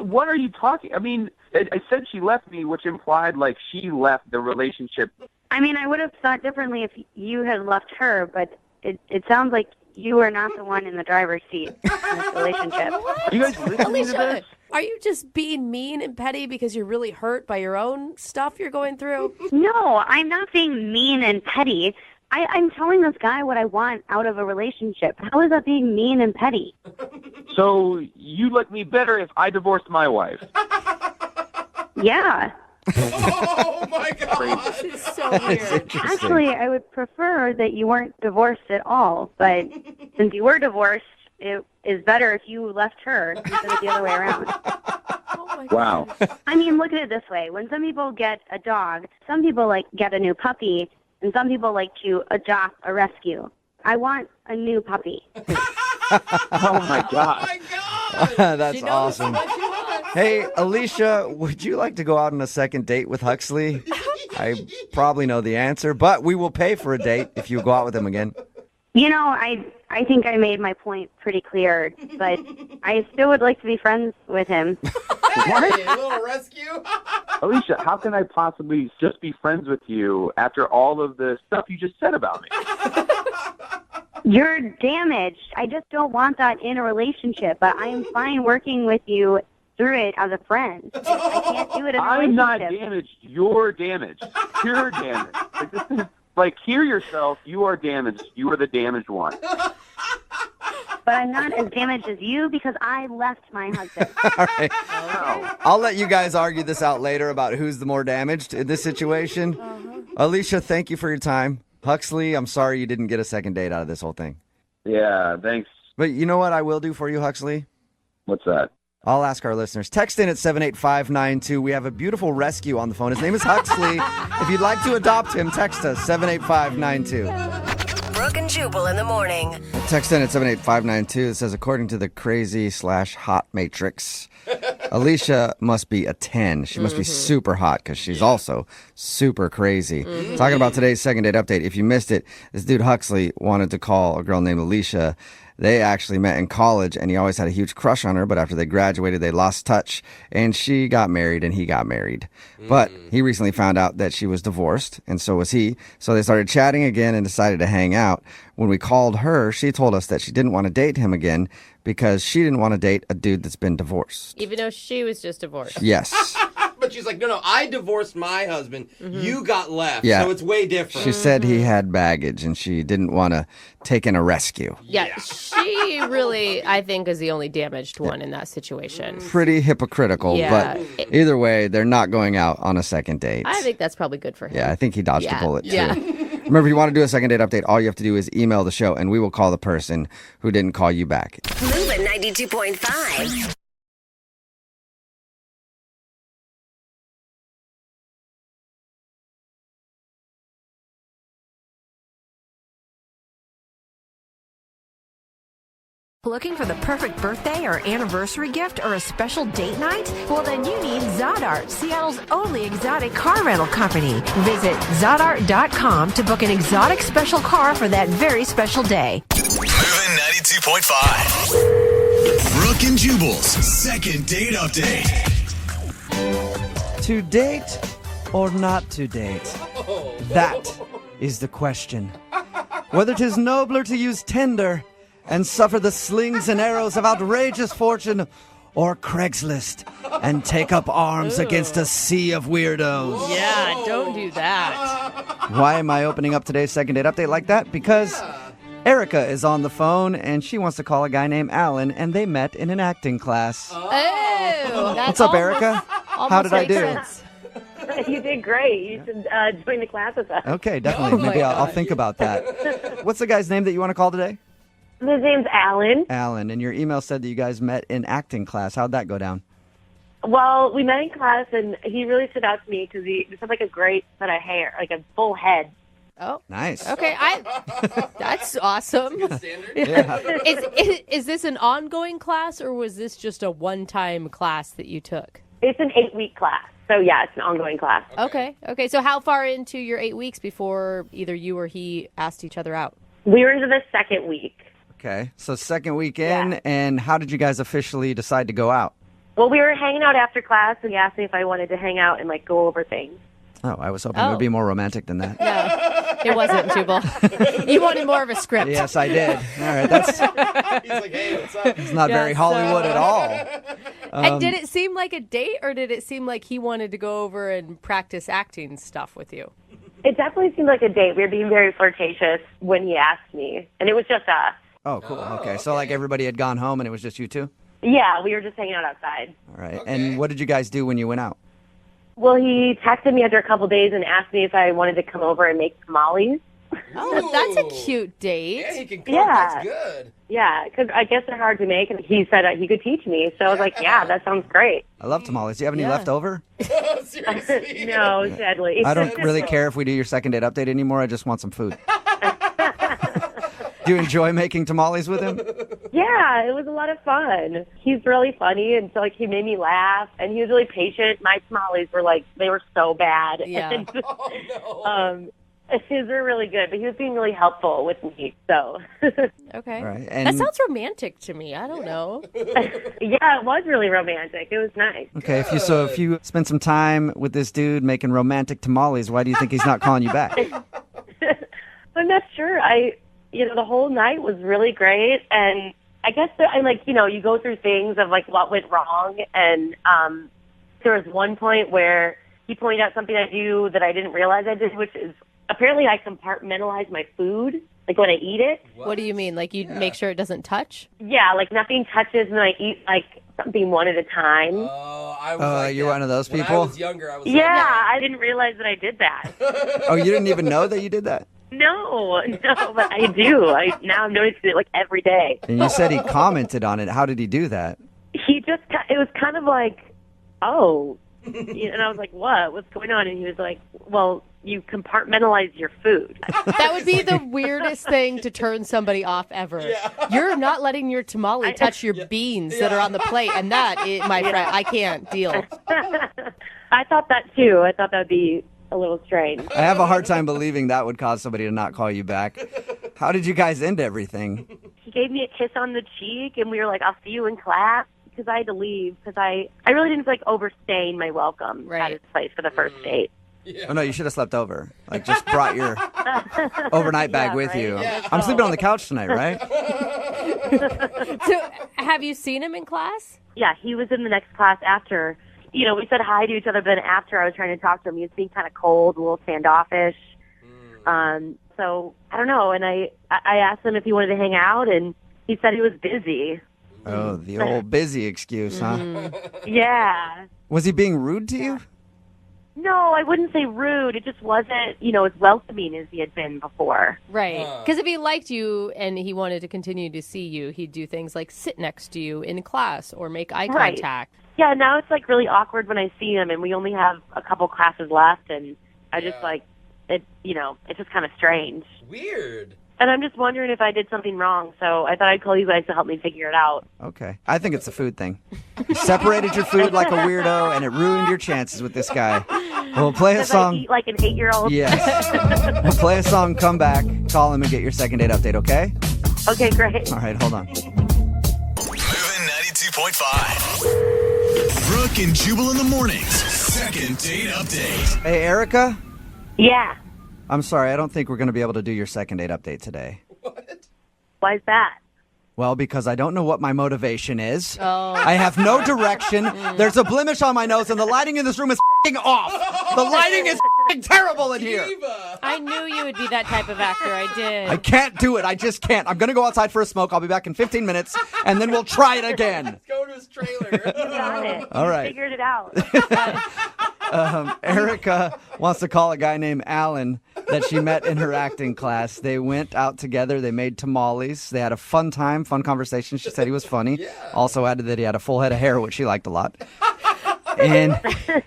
What are you talking? I mean, I said she left me, which implied like she left the relationship. I mean, I would have thought differently if you had left her, but it sounds like you are not the one in the driver's seat in this relationship. You guys listening to Alicia, this? are you just being mean and petty because you're really hurt by your own stuff you're going through? No, I'm not being mean and petty. I'm telling this guy what I want out of a relationship. How is that being mean and petty? So you like me better if I divorced my wife? Yeah. Oh my God. This is so weird. Actually, I would prefer that you weren't divorced at all. But since you were divorced, it is better if you left her instead of the other way around. Oh my Wow. God. I mean, look at it this way. When some people get a dog, some people like get a new puppy, and some people like to adopt a rescue. I want a new puppy. Oh my God. That's She knows awesome. what she wants. Hey, Alicia, would you like to go out on a second date with Huxley? I probably know the answer, but we will pay for a date if you go out with him again. You know, I think I made my point pretty clear, but I still would like to be friends with him. Hey, a little rescue. Alicia, how can I possibly just be friends with you after all of the stuff you just said about me? You're damaged. I just don't want that in a relationship, but I am fine working with you through it as a friend. I can't do it in a I'm not relationship. damaged. You're damaged. You're damaged. Like, this is, like, hear yourself. You are damaged. You are the damaged one. But I'm not as damaged as you because I left my husband. All right. I'll let you guys argue this out later about who's the more damaged in this situation. Alicia, thank you for your time. Huxley, I'm sorry you didn't get a second date out of this whole thing. Yeah, thanks. But you know what I will do for you, Huxley? What's that? I'll ask our listeners. Text in at 78592. We have a beautiful rescue on the phone. His name is Huxley. If you'd like to adopt him, text us 78592. Brooke and Jubal in the morning. Text in at 78592. It says, according to the crazy/hot matrix, Alicia must be a 10. She must be super hot because she's also super crazy. Talking about today's second date update. If you missed it, this dude Huxley wanted to call a girl named Alicia They actually met in college, and he always had a huge crush on her, but after they graduated, they lost touch, and she got married, and he got married. But he recently found out that she was divorced, and so was he. So they started chatting again and decided to hang out. When we called her, she told us that she didn't want to date him again because she didn't want to date a dude that's been divorced. Even though she was just divorced. Yes. But she's like, no, I divorced my husband. You got left. Yeah. So it's way different. She said he had baggage, and she didn't want to take in a rescue. Yeah, she really, I think, is the only damaged one in that situation. Pretty hypocritical, Yeah. but either way, they're not going out on a second date. I think that's probably good for him. Yeah, I think he dodged a bullet, too. Yeah. Remember, if you want to do a second date update, all you have to do is email the show, and we will call the person who didn't call you back. Moving 92.5. Looking for the perfect birthday or anniversary gift or a special date night? Well, then you need Zodart, Seattle's only exotic car rental company. Visit Zodart.com to book an exotic special car for that very special day. Moving 92.5. Brooke and Jubal's second date update. To date or not to date? That is the question. Whether 'tis nobler to use Tinder and suffer the slings and arrows of outrageous fortune, or Craigslist and take up arms against a sea of weirdos. Yeah, don't do that. Why am I opening up today's second date update like that? Because Erica is on the phone, and she wants to call a guy named Alan, and they met in an acting class. Oh, that's What's up, Erica? How did I do? Sense. You did great. You should join the class with us. Okay, definitely. Maybe I'll think about that. What's the guy's name that you want to call today? His name's Alan. Alan, and your email said that you guys met in acting class. How'd that go down? Well, we met in class, and he really stood out to me because he just had like a great set of hair, like a full head. Oh, nice. Okay, that's awesome. Yeah. Is this an ongoing class, or was this just a one-time class that you took? It's an 8-week class. So, yeah, it's an ongoing class. Okay. So how far into your 8 weeks before either you or he asked each other out? We were into the second week. Okay, so second week in, and how did you guys officially decide to go out? Well, we were hanging out after class, and he asked me if I wanted to hang out and, like, go over things. Oh, I was hoping it would be more romantic than that. No, it wasn't, Jubal. You wanted more of a script. Yes, I did. All right, that's... He's like, hey, what's up? It's not very Hollywood at all. And did it seem like a date, or did it seem like he wanted to go over and practice acting stuff with you? It definitely seemed like a date. We were being very flirtatious when he asked me, and it was just us. Oh, cool. Okay, so like everybody had gone home and it was just you two? Yeah, we were just hanging out outside. All right. And what did you guys do when you went out? Well, he texted me after a couple days and asked me if I wanted to come over and make tamales. Oh, that's a cute date. Yeah, he can cook. Yeah. That's good. Yeah, because I guess they're hard to make, and he said he could teach me. So I was like, yeah, that sounds great. I love tamales. Do you have any left over? Seriously. No, sadly. I don't really care if we do your second date update anymore. I just want some food. Do you enjoy making tamales with him? Yeah, it was a lot of fun. He's really funny, and so he made me laugh, and he was really patient. My tamales were they were so bad. Yeah. His were really good, but he was being really helpful with me. So. Okay. All right. That sounds romantic to me. I don't know. Yeah, it was really romantic. It was nice. Okay, if you spend some time with this dude making romantic tamales, why do you think he's not calling you back? I'm not sure. The whole night was really great, and I guess you go through things of what went wrong, and there was one point where he pointed out something I do that I didn't realize I did, which is apparently I compartmentalize my food, when I eat it. What do you mean? You make sure it doesn't touch? Yeah, nothing touches, and I eat something one at a time. Oh, I was you're one of those people? When I was younger, I was I didn't realize that I did that. Oh, you didn't even know that you did that? No, but I do. Now I'm noticing it every day. And you said he commented on it. How did he do that? It was kind of oh. And I was like, what? What's going on? And he was like, well, you compartmentalize your food. That would be the weirdest thing to turn somebody off ever. Yeah. You're not letting your tamale touch your beans that are on the plate. And that, my friend, I can't deal. I thought that too. I thought that would be a little strange. I have a hard time believing that would cause somebody to not call you back. How did you guys end everything? He gave me a kiss on the cheek, and we were like, I'll see you in class, because I had to leave, because I really didn't like overstaying my welcome at his place for the first date. Oh, no, you should have slept over. Like, just brought your overnight bag with you. Yeah. I'm sleeping on the couch tonight, right? So, have you seen him in class? Yeah, he was in the next class after. You know, we said hi to each other, but then after I was trying to talk to him, he was being kind of cold, a little standoffish. So, I don't know, and I asked him if he wanted to hang out, and he said he was busy. Oh, the old busy excuse, huh? Yeah. Was he being rude to you? No, I wouldn't say rude. It just wasn't, as welcoming as he had been before. Right. Because if he liked you and he wanted to continue to see you, he'd do things like sit next to you in class or make eye contact. Yeah, now it's like really awkward when I see him, and we only have a couple classes left, and I just it's just kind of strange. Weird. And I'm just wondering if I did something wrong, so I thought I'd call you guys to help me figure it out. Okay. I think it's a food thing. You separated your food like a weirdo, and it ruined your chances with this guy. We'll play a song. I eat like an 8-year-old. Yes. We'll play a song, come back, call him, and get your second date update, okay? Okay, great. All right, hold on. Moving 92.5. Brooke and Jubal in the mornings. Second date update. Hey, Erica? Yeah. I'm sorry, I don't think we're going to be able to do your second date update today. Why is that? Well, because I don't know what my motivation is. Oh. I have no direction. There's a blemish on my nose, and the lighting in this room is f***ing off. The lighting is f***ing terrible in here. I knew you would be that type of actor. I did. I can't do it. I just can't. I'm going to go outside for a smoke. I'll be back in 15 minutes, and then we'll try it again. Let's go to his trailer. You got it. All You right. figured it out. Erica wants to call a guy named Alan that she met in her acting class. They went out together. They made tamales. They had a fun time, fun conversation. She said he was funny. Also added that he had a full head of hair, which she liked a lot. And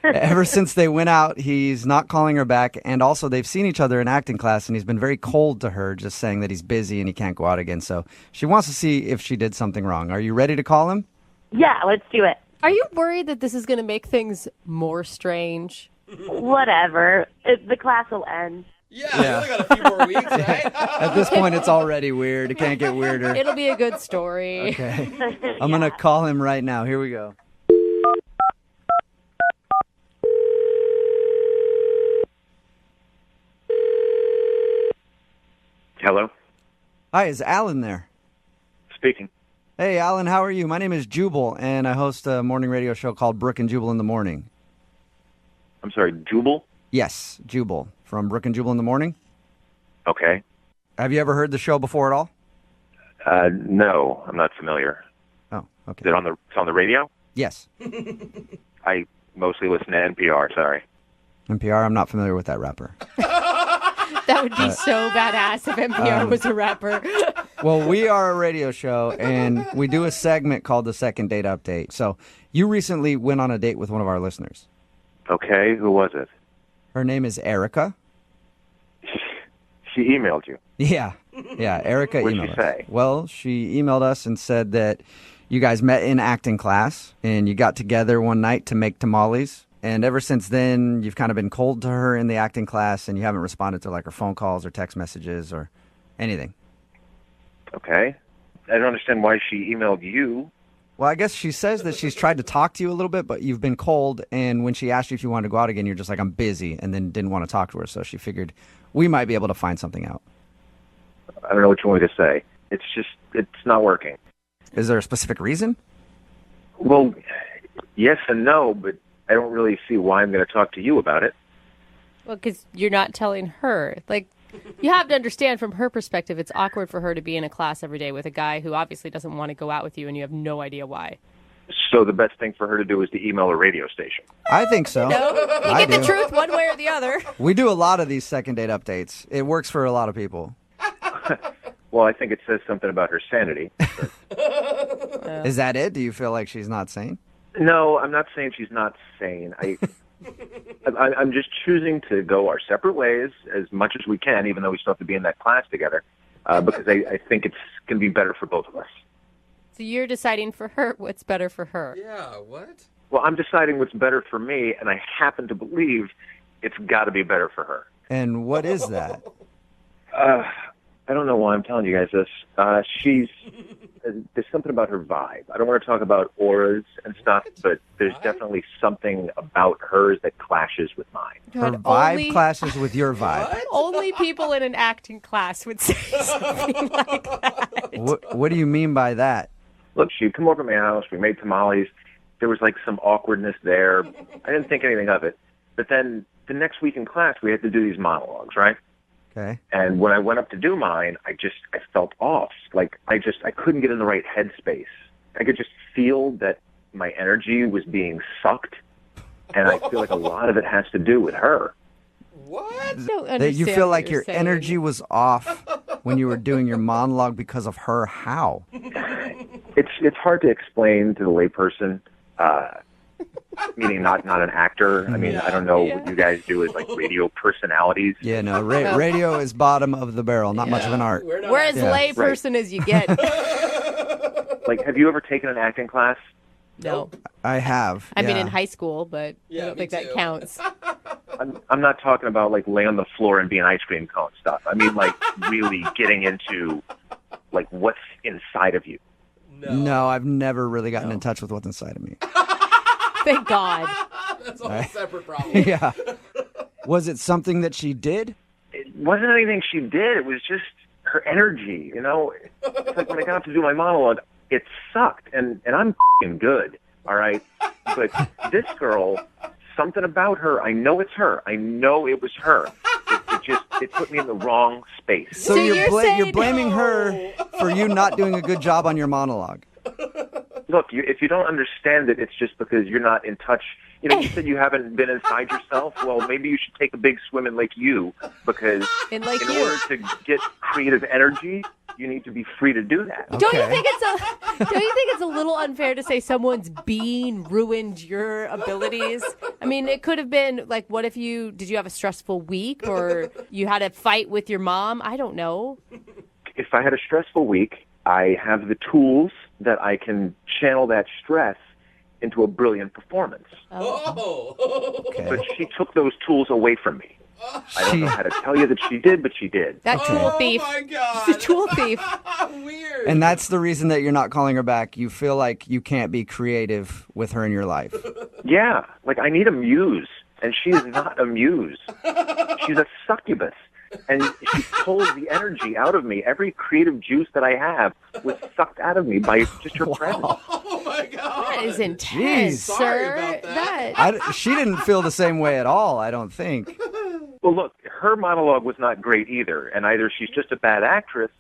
ever since they went out, he's not calling her back. And also, they've seen each other in acting class, and he's been very cold to her, just saying that he's busy and he can't go out again. So she wants to see if she did something wrong. Are you ready to call him? Yeah, let's do it. Are you worried that this is going to make things more strange? Whatever. The class will end. Yeah, we only got a few more weeks, right? At this point, it's already weird. It can't get weirder. It'll be a good story. Okay. I'm going to call him right now. Here we go. Hello? Hi, is Alan there? Speaking. Hey, Alan, how are you? My name is Jubal, and I host a morning radio show called Brooke and Jubal in the Morning. I'm sorry, Jubal? Yes, Jubal, from Brooke and Jubal in the Morning. Okay. Have you ever heard the show before at all? No, I'm not familiar. Oh, okay. Is it on the radio? Yes. I mostly listen to NPR, sorry. NPR, I'm not familiar with that rapper. That would be so badass if NPR was a rapper. Well, we are a radio show, and we do a segment called the Second Date Update. So you recently went on a date with one of our listeners. Okay, who was it? Her name is Erica. She emailed you. Yeah, Erica What'd emailed she say? us. Well, she emailed us and said that you guys met in acting class, and you got together one night to make tamales. And ever since then, you've kind of been cold to her in the acting class, and you haven't responded to like her phone calls or text messages or anything. Okay. I don't understand why she emailed you. Well, I guess she says that she's tried to talk to you a little bit, but you've been cold. And when she asked you if you wanted to go out again, you're just like, I'm busy, and then didn't want to talk to her. So she figured we might be able to find something out. I don't know what you want me to say. It's not working. Is there a specific reason? Well, yes and no, but I don't really see why I'm going to talk to you about it. Well, because you're not telling her. Like, you have to understand from her perspective, it's awkward for her to be in a class every day with a guy who obviously doesn't want to go out with you, and you have no idea why. So the best thing for her to do is to email a radio station. I think so. No, you I get the do. truth one way or the other. We do a lot of these second date updates. It works for a lot of people. Well, I think it says something about her sanity. Is that it? Do you feel like she's not sane? No, I'm not saying she's not sane. I'm just choosing to go our separate ways as much as we can, even though we still have to be in that class together, because I think it's going to be better for both of us. So you're deciding for her what's better for her. Yeah, what? Well, I'm deciding what's better for me, and I happen to believe it's got to be better for her. And what is that? I don't know why I'm telling you guys this. There's something about her vibe. I don't want to talk about auras and stuff, but there's definitely something about hers that clashes with mine. Her vibe clashes with your vibe. Only people in an acting class would say something like that. What do you mean by that? Look, she'd come over to my house. We made tamales. There was like some awkwardness there. I didn't think anything of it. But then the next week in class, we had to do these monologues, right? Okay. And when I went up to do mine, I felt off. Like I couldn't get in the right headspace. I could just feel that my energy was being sucked, and I feel like a lot of it has to do with her. That you feel like your energy was off when you were doing your monologue because of her. How? It's hard to explain to the layperson. Meaning not an actor. I mean, I don't know what you guys do as like radio personalities. Yeah, no, radio is bottom of the barrel, not much of an art. We're as layperson as you get. Like, have you ever taken an acting class? No. I have. I mean, in high school, but I don't think that counts. I'm not talking about like lay on the floor and be an ice cream cone stuff. I mean, like really getting into like what's inside of you. No, I've never really gotten in touch with what's inside of me. Thank God. That's a whole separate problem. Yeah. Was it something that she did? It wasn't anything she did. It was just her energy, you know? It's like when I got up to do my monologue, it sucked, and I'm f***ing good, all right? But this girl, something about her, I know it's her. I know it was her. It put me in the wrong space. So you're blaming her for you not doing a good job on your monologue. Look, if you don't understand it, it's just because you're not in touch. You know, you said you haven't been inside yourself. Well, maybe you should take a big swim in Lake U, because in order to get creative energy, you need to be free to do that. Okay. Don't you think it's a little unfair to say someone's being ruined your abilities? I mean, it could have been like, what if did you have a stressful week, or you had a fight with your mom? I don't know. If I had a stressful week, I have the tools that I can channel that stress into a brilliant performance. Oh. Okay. But she took those tools away from me. I don't know how to tell you that she did, but she did. That tool thief. Oh my God. She's a tool thief. Weird. And that's the reason that you're not calling her back. You feel like you can't be creative with her in your life. Yeah, like I need a muse, and she is not a muse. She's a succubus. And she pulls the energy out of me. Every creative juice that I have was sucked out of me by just her presence. Oh my God. That is intense, Jeez. sir. Sorry about that. She didn't feel the same way at all, I don't think. Well, look, her monologue was not great either, and either she's just a bad actress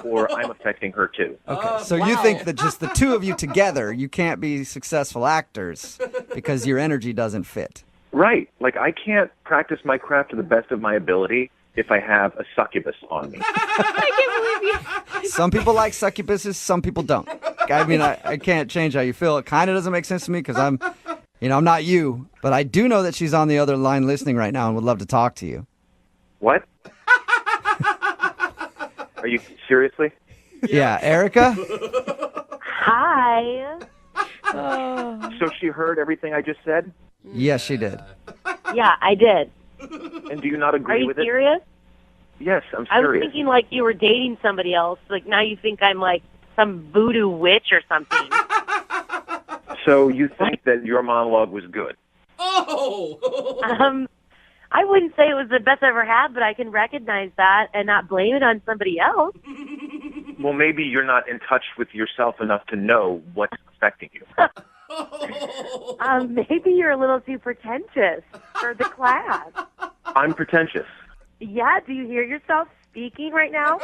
or I'm affecting her too. Okay, so you think that just the two of you together, you can't be successful actors because your energy doesn't fit. Right. Like, I can't practice my craft to the best of my ability if I have a succubus on me. I can't believe you. Some people like succubuses, some people don't. I mean, I can't change how you feel. It kind of doesn't make sense to me because I'm not you, but I do know that she's on the other line listening right now and would love to talk to you. What? Are you seriously? Yeah, Erica? Hi. So she heard everything I just said? Yes, she did. Yeah, I did. And do you not agree with it? Are you serious? Yes, I'm I was serious. thinking like you were dating somebody else. Like now you think I'm like some voodoo witch or something. So you think that your monologue was good? Oh! I wouldn't say it was the best I ever had, but I can recognize that and not blame it on somebody else. Well, maybe you're not in touch with yourself enough to know what's affecting you. Maybe you're a little too pretentious for the class. I'm pretentious. Yeah, do you hear yourself speaking right now?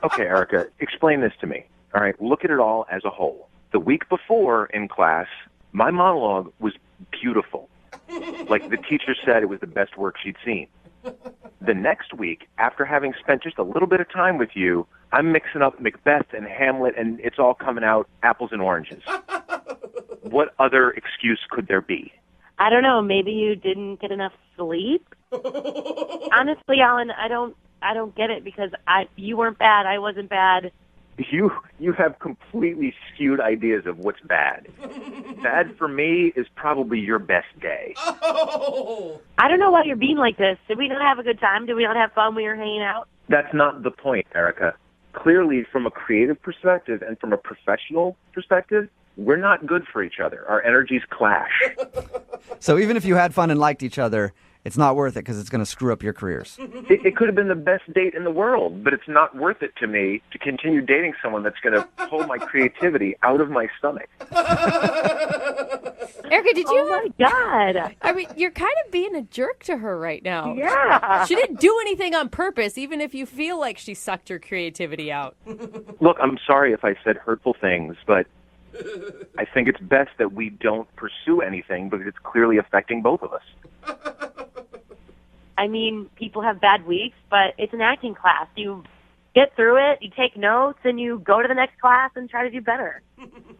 Okay, Erica, explain this to me. All right, look at it all as a whole. The week before in class, my monologue was beautiful. Like the teacher said, it was the best work she'd seen. The next week, after having spent just a little bit of time with you, I'm mixing up Macbeth and Hamlet, and it's all coming out apples and oranges. What other excuse could there be? I don't know. Maybe you didn't get enough sleep. Honestly, Alan, I don't get it because you weren't bad. I wasn't bad. You have completely skewed ideas of what's bad. Bad for me is probably your best day. Oh! I don't know why you're being like this. Did we not have a good time? Did we not have fun when we were hanging out? That's not the point, Erica. clearly from a creative perspective and from a professional perspective, we're not good for each other. Our energies clash. So even if you had fun and liked each other, it's not worth it because it's going to screw up your careers. It could have been the best date in the world, but it's not worth it to me to continue dating someone that's going to pull my creativity out of my stomach. Erica, did you? Oh my God! I mean, you're kind of being a jerk to her right now. Yeah. She didn't do anything on purpose, even if you feel like she sucked your creativity out. Look, I'm sorry if I said hurtful things, but I think it's best that we don't pursue anything because it's clearly affecting both of us. I mean, people have bad weeks, but it's an acting class. You get through it, you take notes, and you go to the next class and try to do better.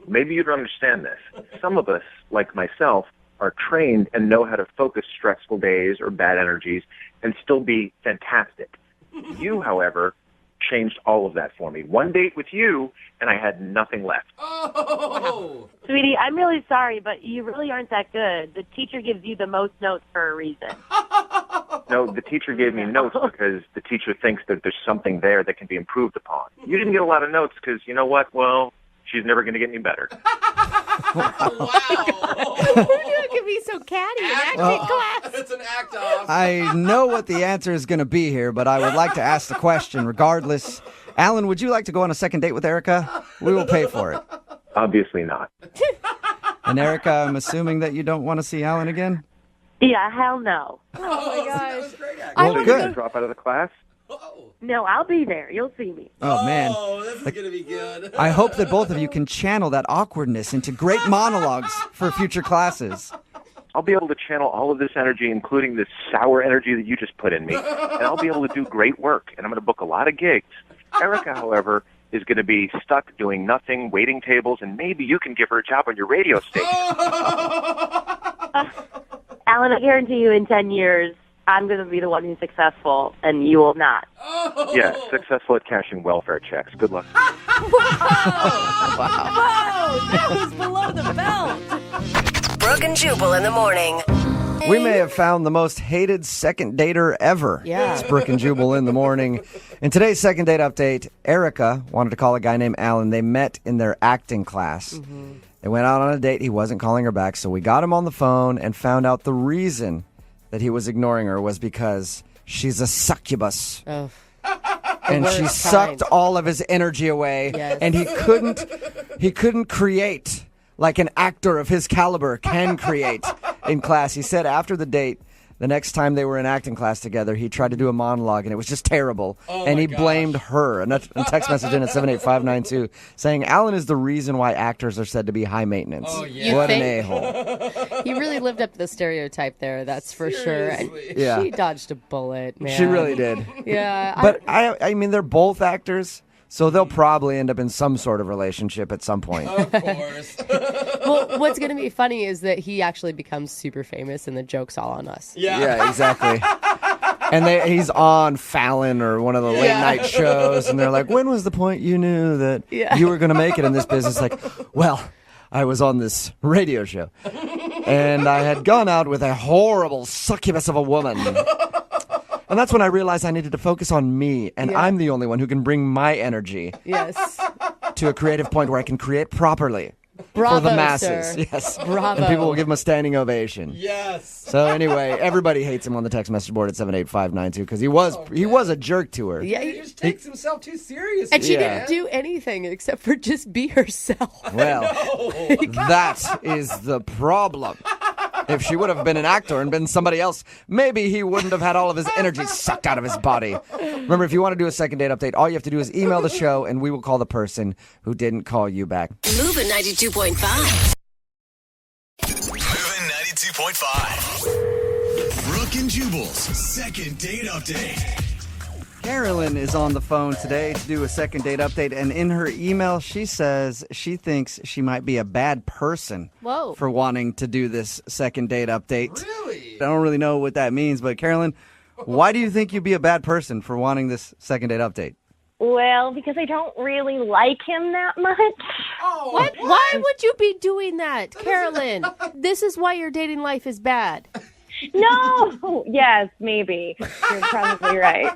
Maybe you don't understand this. Some of us, like myself, are trained and know how to focus stressful days or bad energies and still be fantastic. You, however, changed all of that for me. One date with you, and I had nothing left. Oh! Sweetie, I'm really sorry, but you really aren't that good. The teacher gives you the most notes for a reason. No, the teacher gave me notes because the teacher thinks that there's something there that can be improved upon. You didn't get a lot of notes because, you know what? Well, she's never going to get any better. Wow! Who knew it could be so catty in acting class? It's an act off. I know what the answer is going to be here, but I would like to ask the question regardless. Alan, would you like to go on a second date with Erica? We will pay for it. Obviously not. And Erica, I'm assuming that you don't want to see Alan again? Yeah, hell no. Oh my That gosh. was great, Well, I So want you're to going to go. drop out of the class? No, I'll be there. You'll see me. Oh, man. Oh, this is going to be good. I hope that both of you can channel that awkwardness into great monologues for future classes. I'll be able to channel all of this energy, including this sour energy that you just put in me, and I'll be able to do great work, and I'm going to book a lot of gigs. Erica, however, is going to be stuck doing nothing, waiting tables, and maybe you can give her a job on your radio station. Alan, I guarantee you in 10 years, I'm going to be the one who's successful, and you will not. Yeah, successful at cashing welfare checks. Good luck. Whoa, that was below the belt. Brooke and Jubal in the morning. We may have found the most hated second dater ever. Yeah. It's Brooke and Jubal in the morning. In today's second date update, Erica wanted to call a guy named Alan. They met in their acting class. Mm-hmm. They went out on a date. He wasn't calling her back, so we got him on the phone and found out the reason that he was ignoring her was because she's a succubus. Oh. And she sucked all of his energy away. Yes. And he couldn't create like an actor of his caliber can create in class. He said after the date, the next time they were in acting class together, he tried to do a monologue, and it was just terrible. And he blamed her. A text message in at 78592 saying, Alan is the reason why actors are said to be high maintenance. Oh, yeah. What an a-hole. He really lived up to the stereotype there, that's for sure. And Yeah. she dodged a bullet, man. She really did. Yeah. But I mean, they're both actors, so they'll probably end up in some sort of relationship at some point. Of course. Well, what's going to be funny is that he actually becomes super famous and the joke's all on us. Yeah, exactly. And he's on Fallon or one of the late night shows, and they're like, when was the point you knew that you were going to make it in this business? Like, well, I was on this radio show, and I had gone out with a horrible succubus of a woman. And that's when I realized I needed to focus on me, and I'm the only one who can bring my energy to a creative point where I can create properly. Bravo, for the masses. sir. Yes. Bravo. And people will give him a standing ovation. Yes. So anyway, everybody hates him on the text message board at 78592 because he was a jerk to her. Yeah, He just takes himself too seriously. and she didn't do anything except for just be herself. Well, that is the problem. If she would have been an actor and been somebody else, maybe he wouldn't have had all of his energy sucked out of his body. Remember, if you want to do a second date update, all you have to do is email the show, and we will call the person who didn't call you back. Moving 92.5. Moving 92.5. Brooke and Jubal's second date update. Carolyn is on the phone today to do a second date update, and in her email, she says she thinks she might be a bad person for wanting to do this second date update. Really? I don't really know what that means, but Carolyn, why do you think you'd be a bad person for wanting this second date update? Well, because I don't really like him that much. Oh, What? Why would you be doing that, Carolyn? This is why your dating life is bad. No. Yes, maybe. You're probably right.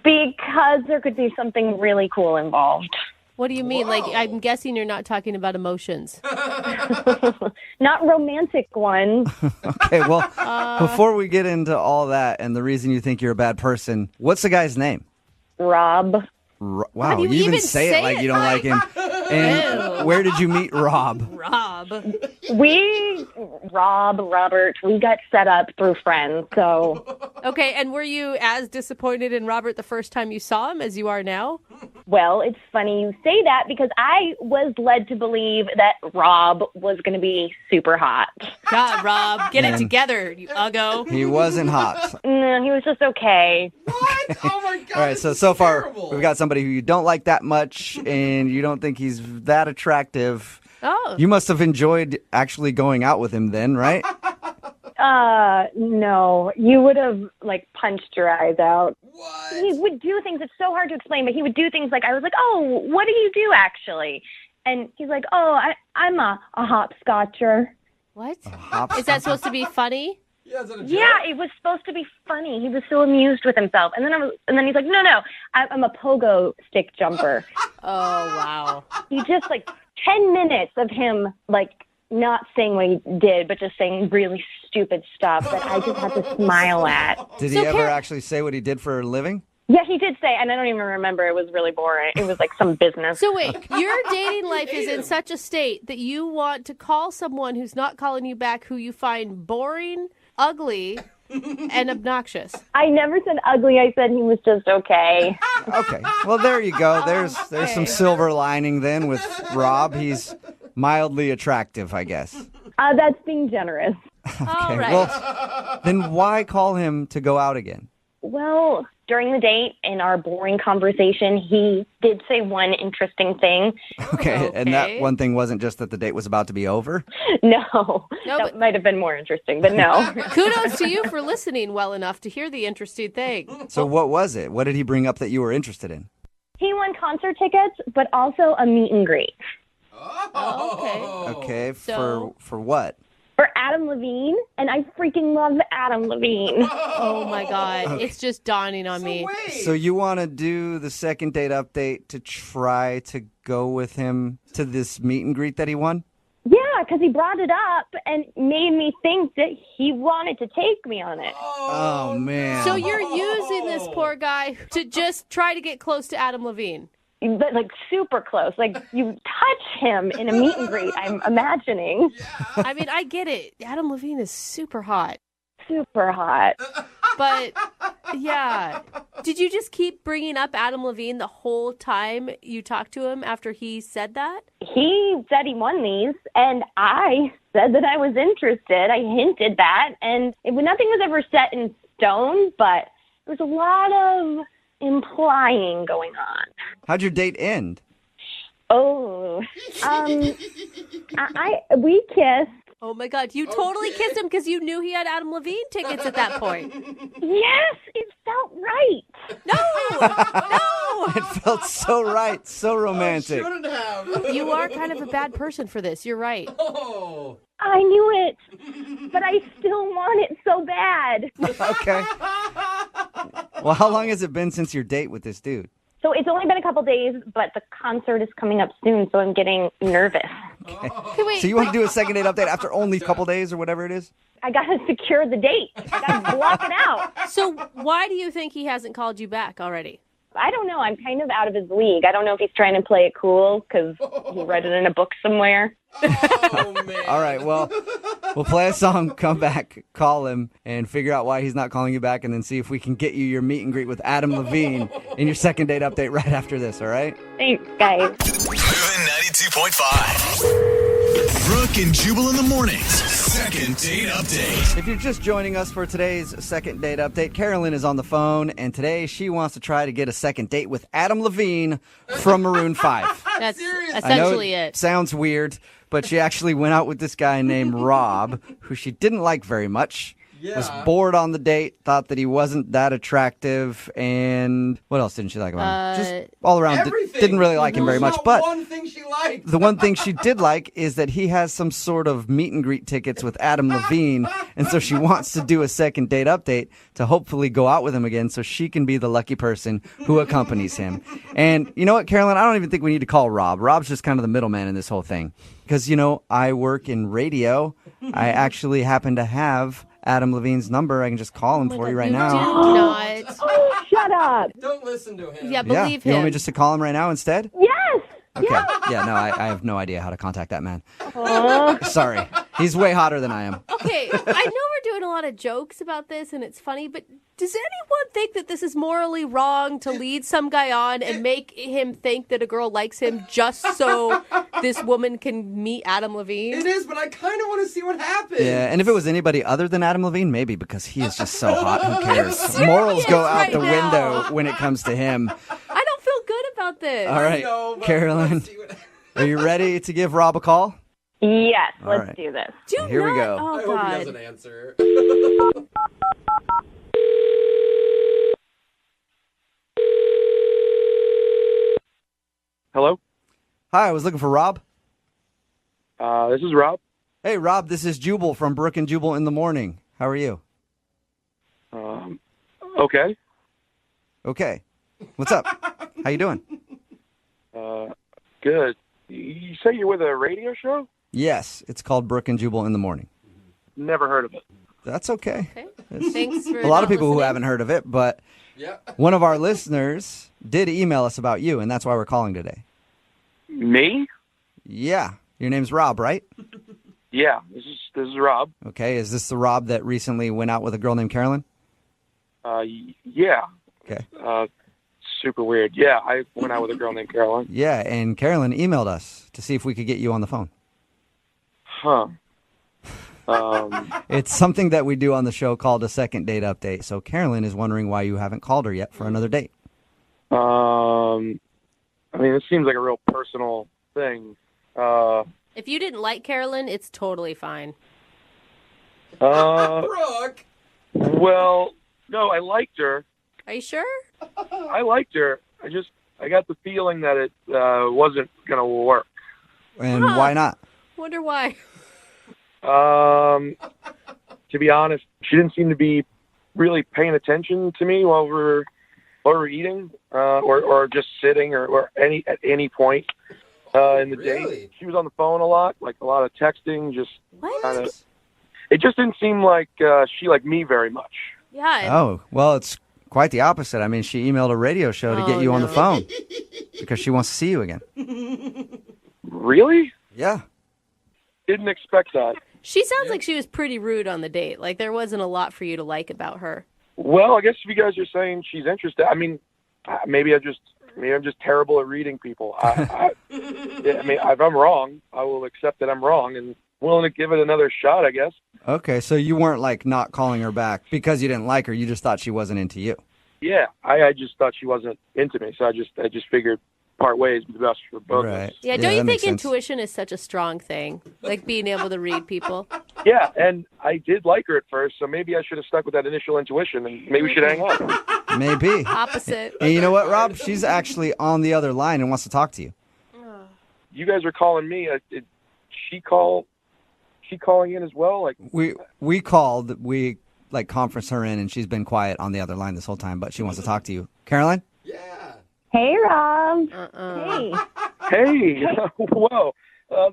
Because there could be something really cool involved. What do you mean? Like, I'm guessing you're not talking about emotions. Not romantic ones. Okay, well, before we get into all that and the reason you think you're a bad person, what's the guy's name? Rob. Wow, you even say it like you don't like him. And where did you meet Rob? Robert, we got set up through friends, so. Okay, and were you as disappointed in Robert the first time you saw him as you are now? Well, it's funny you say that because I was led to believe that Rob was going to be super hot. God, Rob, get it together, you uggo. He wasn't hot. No, he was just okay. What? Oh my God. All right, so far we've got somebody who you don't like that much and you don't think he's that attractive. Oh. You must have enjoyed actually going out with him then, right? No. You would have, punched your eyes out. What? He would do things, it's so hard to explain, but he would do things like, I was like, oh, what do you do actually? And he's like, oh, I'm a hopscotcher. What? Is that supposed to be funny? Yeah, it was supposed to be funny. He was so amused with himself. And then he's like, no, I'm a pogo stick jumper. Oh, wow. He just 10 minutes of him not saying what he did, but just saying really stupid stuff that I just had to smile at. Did he ever actually say what he did for a living? Yeah, he did say, and I don't even remember. It was really boring. It was some business. So wait, your dating life is in such a state that you want to call someone who's not calling you back who you find boring, ugly, and obnoxious. I never said ugly. I said he was just okay. Okay. Well, there you go. There's some silver lining then with Rob. He's mildly attractive, I guess. That's being generous. Okay. Right. Well, then why call him to go out again? Well, during the date, in our boring conversation, he did say one interesting thing. Okay, and that one thing wasn't just that the date was about to be over? No, that might have been more interesting, but no. Kudos to you for listening well enough to hear the interesting thing. So what was it? What did he bring up that you were interested in? He won concert tickets, but also a meet and greet. Oh, okay. Okay, for what? For Adam Levine, and I freaking love Adam Levine. Oh my God, Okay. It's just dawning on me. So you want to do the second date update to try to go with him to this meet and greet that he won? Yeah, because he brought it up and made me think that he wanted to take me on it. Oh, man. So you're using this poor guy to just try to get close to Adam Levine. But super close. You touch him in a meet and greet, I'm imagining. I mean, I get it. Adam Levine is super hot. Super hot. But, yeah. Did you just keep bringing up Adam Levine the whole time you talked to him after he said that? He said he won these, and I said that I was interested. I hinted that, and nothing was ever set in stone, but there was a lot of implying going on. How'd your date end? Oh, we kissed. Oh my God, you totally kissed him because you knew he had Adam Levine tickets at that point. Yes, it felt right. No. It felt so right, so romantic. Shouldn't have. You are kind of a bad person for this. You're right. Oh. I knew it, but I still want it so bad. Okay. Well, how long has it been since your date with this dude? So it's only been a couple days, but the concert is coming up soon, so I'm getting nervous. Okay, wait. So you want to do a second date update after only a couple days or whatever it is? I got to secure the date. I got to block it out. So why do you think he hasn't called you back already? I don't know. I'm kind of out of his league. I don't know if he's trying to play it cool because he read it in a book somewhere. Oh, man. All right, well, we'll play a song, come back, call him, and figure out why he's not calling you back, and then see if we can get you your meet and greet with Adam Levine in your second date update right after this, all right? Thanks, guys. Moving 92.5. Brooke and Jubal in the mornings. Second date update. If you're just joining us for today's second date update, Carolyn is on the phone, and today she wants to try to get a second date with Adam Levine from Maroon 5. That's I essentially know it. Sounds weird, but she actually went out with this guy named Rob, who she didn't like very much. was bored on the date, thought that he wasn't that attractive, and what else didn't she like about him? Just all around, didn't really like him very much. But one thing she liked. the one thing she did like is that he has some sort of meet and greet tickets with Adam Levine, and so she wants to do a second date update to hopefully go out with him again so she can be the lucky person who accompanies him. And you know what, Carolyn? I don't even think we need to call Rob. Rob's just kind of the middleman in this whole thing. Because, I work in radio. I actually happen to have Adam Levine's number. I can just call him for you right now. Do not. Oh, shut up. Don't listen to him. Yeah, believe him. You want me just to call him right now instead? Yes. Okay. Yeah, no, I have no idea how to contact that man. Oh. Sorry. He's way hotter than I am. Okay, I know we're doing a lot of jokes about this and it's funny, but does anyone think that this is morally wrong to lead some guy on and make him think that a girl likes him just so this woman can meet Adam Levine? It is, but I kind of want to see what happens. Yeah, and if it was anybody other than Adam Levine, maybe, because he is just so hot. Who cares? Morals go out right the now. window when it comes to him. I don't feel good about this. All right, Carolyn, are you ready to give Rob a call? Yes, All let's right. do this. Here we go. Oh, I hope God. he doesn't answer. Hello? Hi, I was looking for Rob. This is Rob. Hey, Rob, this is Jubal from Brooke and Jubal in the Morning. How are you? Okay. Okay. What's up? How you doing? Good. You say you're with a radio show? Yes, it's called Brooke and Jubal in the Morning. Never heard of it. That's okay. Thanks for A lot not of people who listening. haven't heard of it, but one of our listeners did email us about you, and that's why we're calling today. Me? Yeah. Your name's Rob, right? Yeah, this is Rob. Okay. Is this the Rob that recently went out with a girl named Carolyn? Yeah. Okay. Super weird. Yeah, I went out with a girl named Caroline. Yeah, and Carolyn emailed us to see if we could get you on the phone. Huh. It's something that we do on the show called a second date update. So Carolyn is wondering why you haven't called her yet for another date. I mean, this seems like a real personal thing. If you didn't like Carolyn, it's totally fine. Brooke. Well, no, I liked her. Are you sure? I liked her. I got the feeling that it wasn't going to work. And why not? Wonder why. To be honest, she didn't seem to be really paying attention to me while we were eating, or just sitting, or at any point in the date. She was on the phone a lot, like a lot of texting. Just kind of. It just didn't seem like she liked me very much. Yeah. Oh, well, it's quite the opposite. I mean, she emailed a radio show to get you on the phone because she wants to see you again. Really? Yeah. Didn't expect that. She sounds like she was pretty rude on the date. Like there wasn't a lot for you to like about her. Well, I guess if you guys are saying she's interested, I mean, maybe I'm just terrible at reading people. I mean, if I'm wrong, I will accept that I'm wrong and willing to give it another shot, I guess. Okay, so you weren't like not calling her back because you didn't like her. You just thought she wasn't into you. Yeah, I just thought she wasn't into me, so I just figured part ways would be best for both of us. Yeah, don't you think intuition is such a strong thing? Like being able to read people? Yeah, and I did like her at first, so maybe I should have stuck with that initial intuition, and maybe we should hang out. Maybe. Opposite. And you know what, Rob? She's actually on the other line and wants to talk to you. You guys are calling me. Did she calling in as well? Like we called, we like conferenced her in, and she's been quiet on the other line this whole time, but she wants to talk to you. Caroline? Hey, Rob. Hey. Hey. Whoa.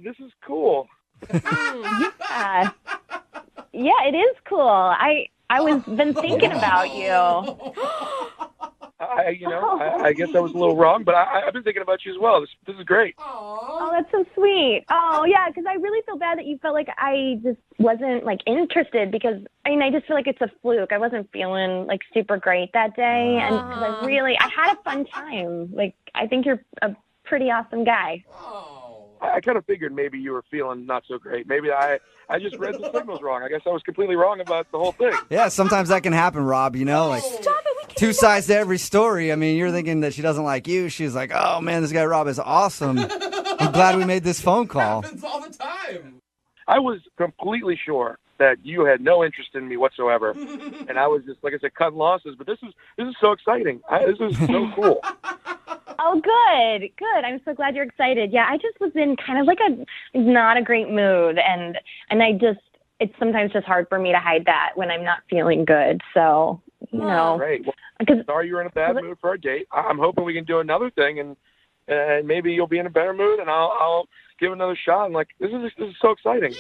This is cool. Yeah. Yeah, it is cool. I was been thinking about you. I guess I was a little wrong, but I've been thinking about you as well. This is great. Oh, that's so sweet. Oh, yeah, because I really feel bad that you felt like I just wasn't, like, interested because, I mean, I just feel like it's a fluke. I wasn't feeling, like, super great that day, and because I had a fun time. Like, I think you're a pretty awesome guy. I kind of figured maybe you were feeling not so great. Maybe I just read the signals wrong. I guess I was completely wrong about the whole thing. Yeah, sometimes that can happen, Rob, you know? Like, two sides to every story. I mean, you're thinking that she doesn't like you. She's like, oh, man, this guy Rob is awesome. I'm glad we made this phone call. Happens all the time. I was completely sure that you had no interest in me whatsoever, and I was just, like I said, cutting losses. But this is so exciting. This is so cool. Oh, good. I'm so glad you're excited. Yeah, I just was in kind of like not a great mood, and it's sometimes just hard for me to hide that when I'm not feeling good. So, you know. Great. Well, sorry you're in a bad mood for our date. I'm hoping we can do another thing, and maybe you'll be in a better mood, and I'll give another shot. And like, this is so exciting.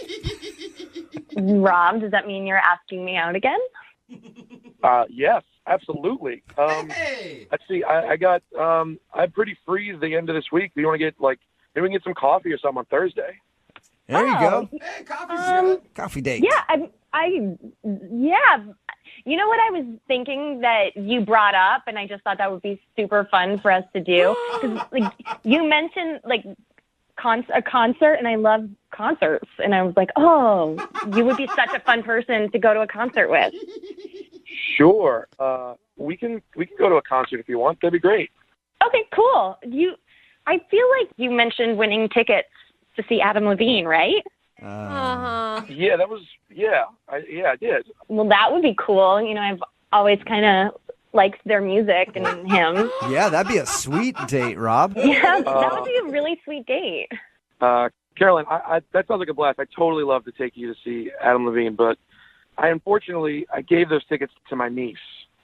Rob, does that mean you're asking me out again? Yes, absolutely. Let's see. I'm pretty free at the end of this week. Do you want to maybe we can get some coffee or something on Thursday? There you go. Hey, coffee's good. Coffee date. Yeah, yeah. You know what I was thinking that you brought up, and I just thought that would be super fun for us to do. Because you mentioned a concert, and I love concerts, and I was like, oh, you would be such a fun person to go to a concert with. Sure. We can go to a concert if you want. That'd be great. Okay, cool. I feel like you mentioned winning tickets to see Adam Levine, right? Yeah, that was. Yeah, I did. Well, that would be cool. You know, I've always kind of liked their music and him. Yeah, that'd be a sweet date, Rob. Yeah, that would be a really sweet date. Carolyn, that sounds like a blast. I totally love to take you to see Adam Levine, but I gave those tickets to my niece.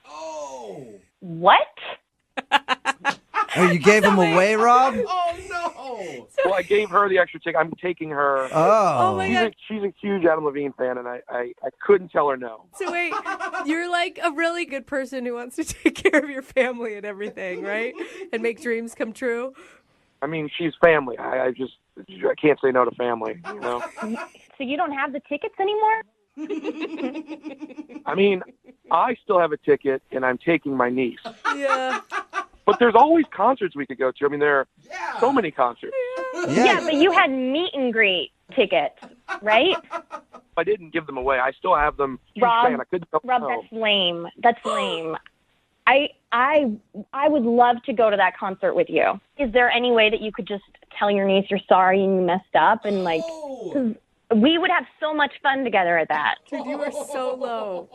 Oh. What? Oh, you gave them away, Rob? Oh, no. Well, I gave her the extra ticket. I'm taking her. Oh. my God. She's a huge Adam Levine fan, and I couldn't tell her no. So wait, you're like a really good person who wants to take care of your family and everything, right? And make dreams come true. I mean, she's family. I can't say no to family, you know? So you don't have the tickets anymore? I mean, I still have a ticket, and I'm taking my niece. Yeah. But there's always concerts we could go to. I mean, there are so many concerts. Yeah, but you had meet and greet tickets, right? I didn't give them away. I still have them. Rob, I couldn't go Rob, home. that's lame. That's lame. I would love to go to that concert with you. Is there any way that you could just tell your niece you're sorry and you messed up, and 'cause we would have so much fun together at that. Dude, you are so low.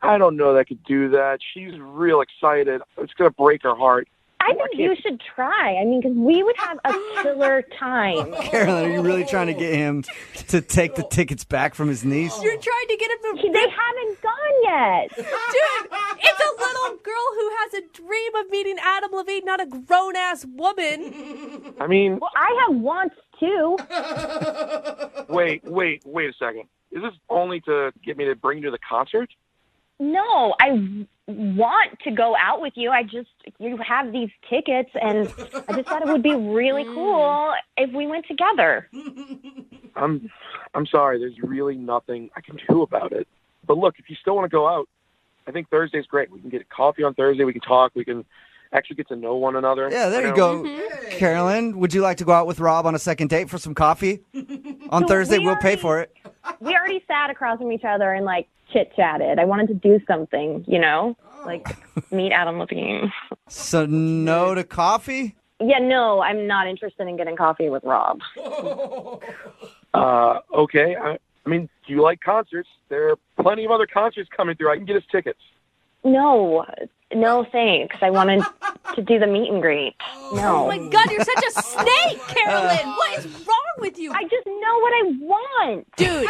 I don't know that I could do that. She's real excited. It's going to break her heart. I think you should try. I mean, because we would have a killer time. Carolyn, are you really trying to get him to take the tickets back from his niece? You're trying to get him to... They haven't gone yet. Dude, it's a little girl who has a dream of meeting Adam Levine, not a grown-ass woman. I mean... Well, I have wants, too. Wait a second. Is this only to get me to bring you to the concert? No, I want to go out with you. You have these tickets, and I just thought it would be really cool if we went together. I'm sorry. There's really nothing I can do about it. But look, if you still want to go out, I think Thursday's great. We can get coffee on Thursday. We can talk. We can actually get to know one another. Yeah, there you go. Mm-hmm. Carolyn, would you like to go out with Rob on a second date for some coffee? On Thursday, we'll pay for it. We already sat across from each other and, chit-chatted. I wanted to do something, meet Adam Levine. So no to coffee? Yeah, no, I'm not interested in getting coffee with Rob. Okay. I mean, do you like concerts? There are plenty of other concerts coming through. I can get us tickets. No, thanks. I wanted to do the meet and greet. No. Oh my God, you're such a snake, Carolyn. What is wrong with you? I just know what I want. Dude,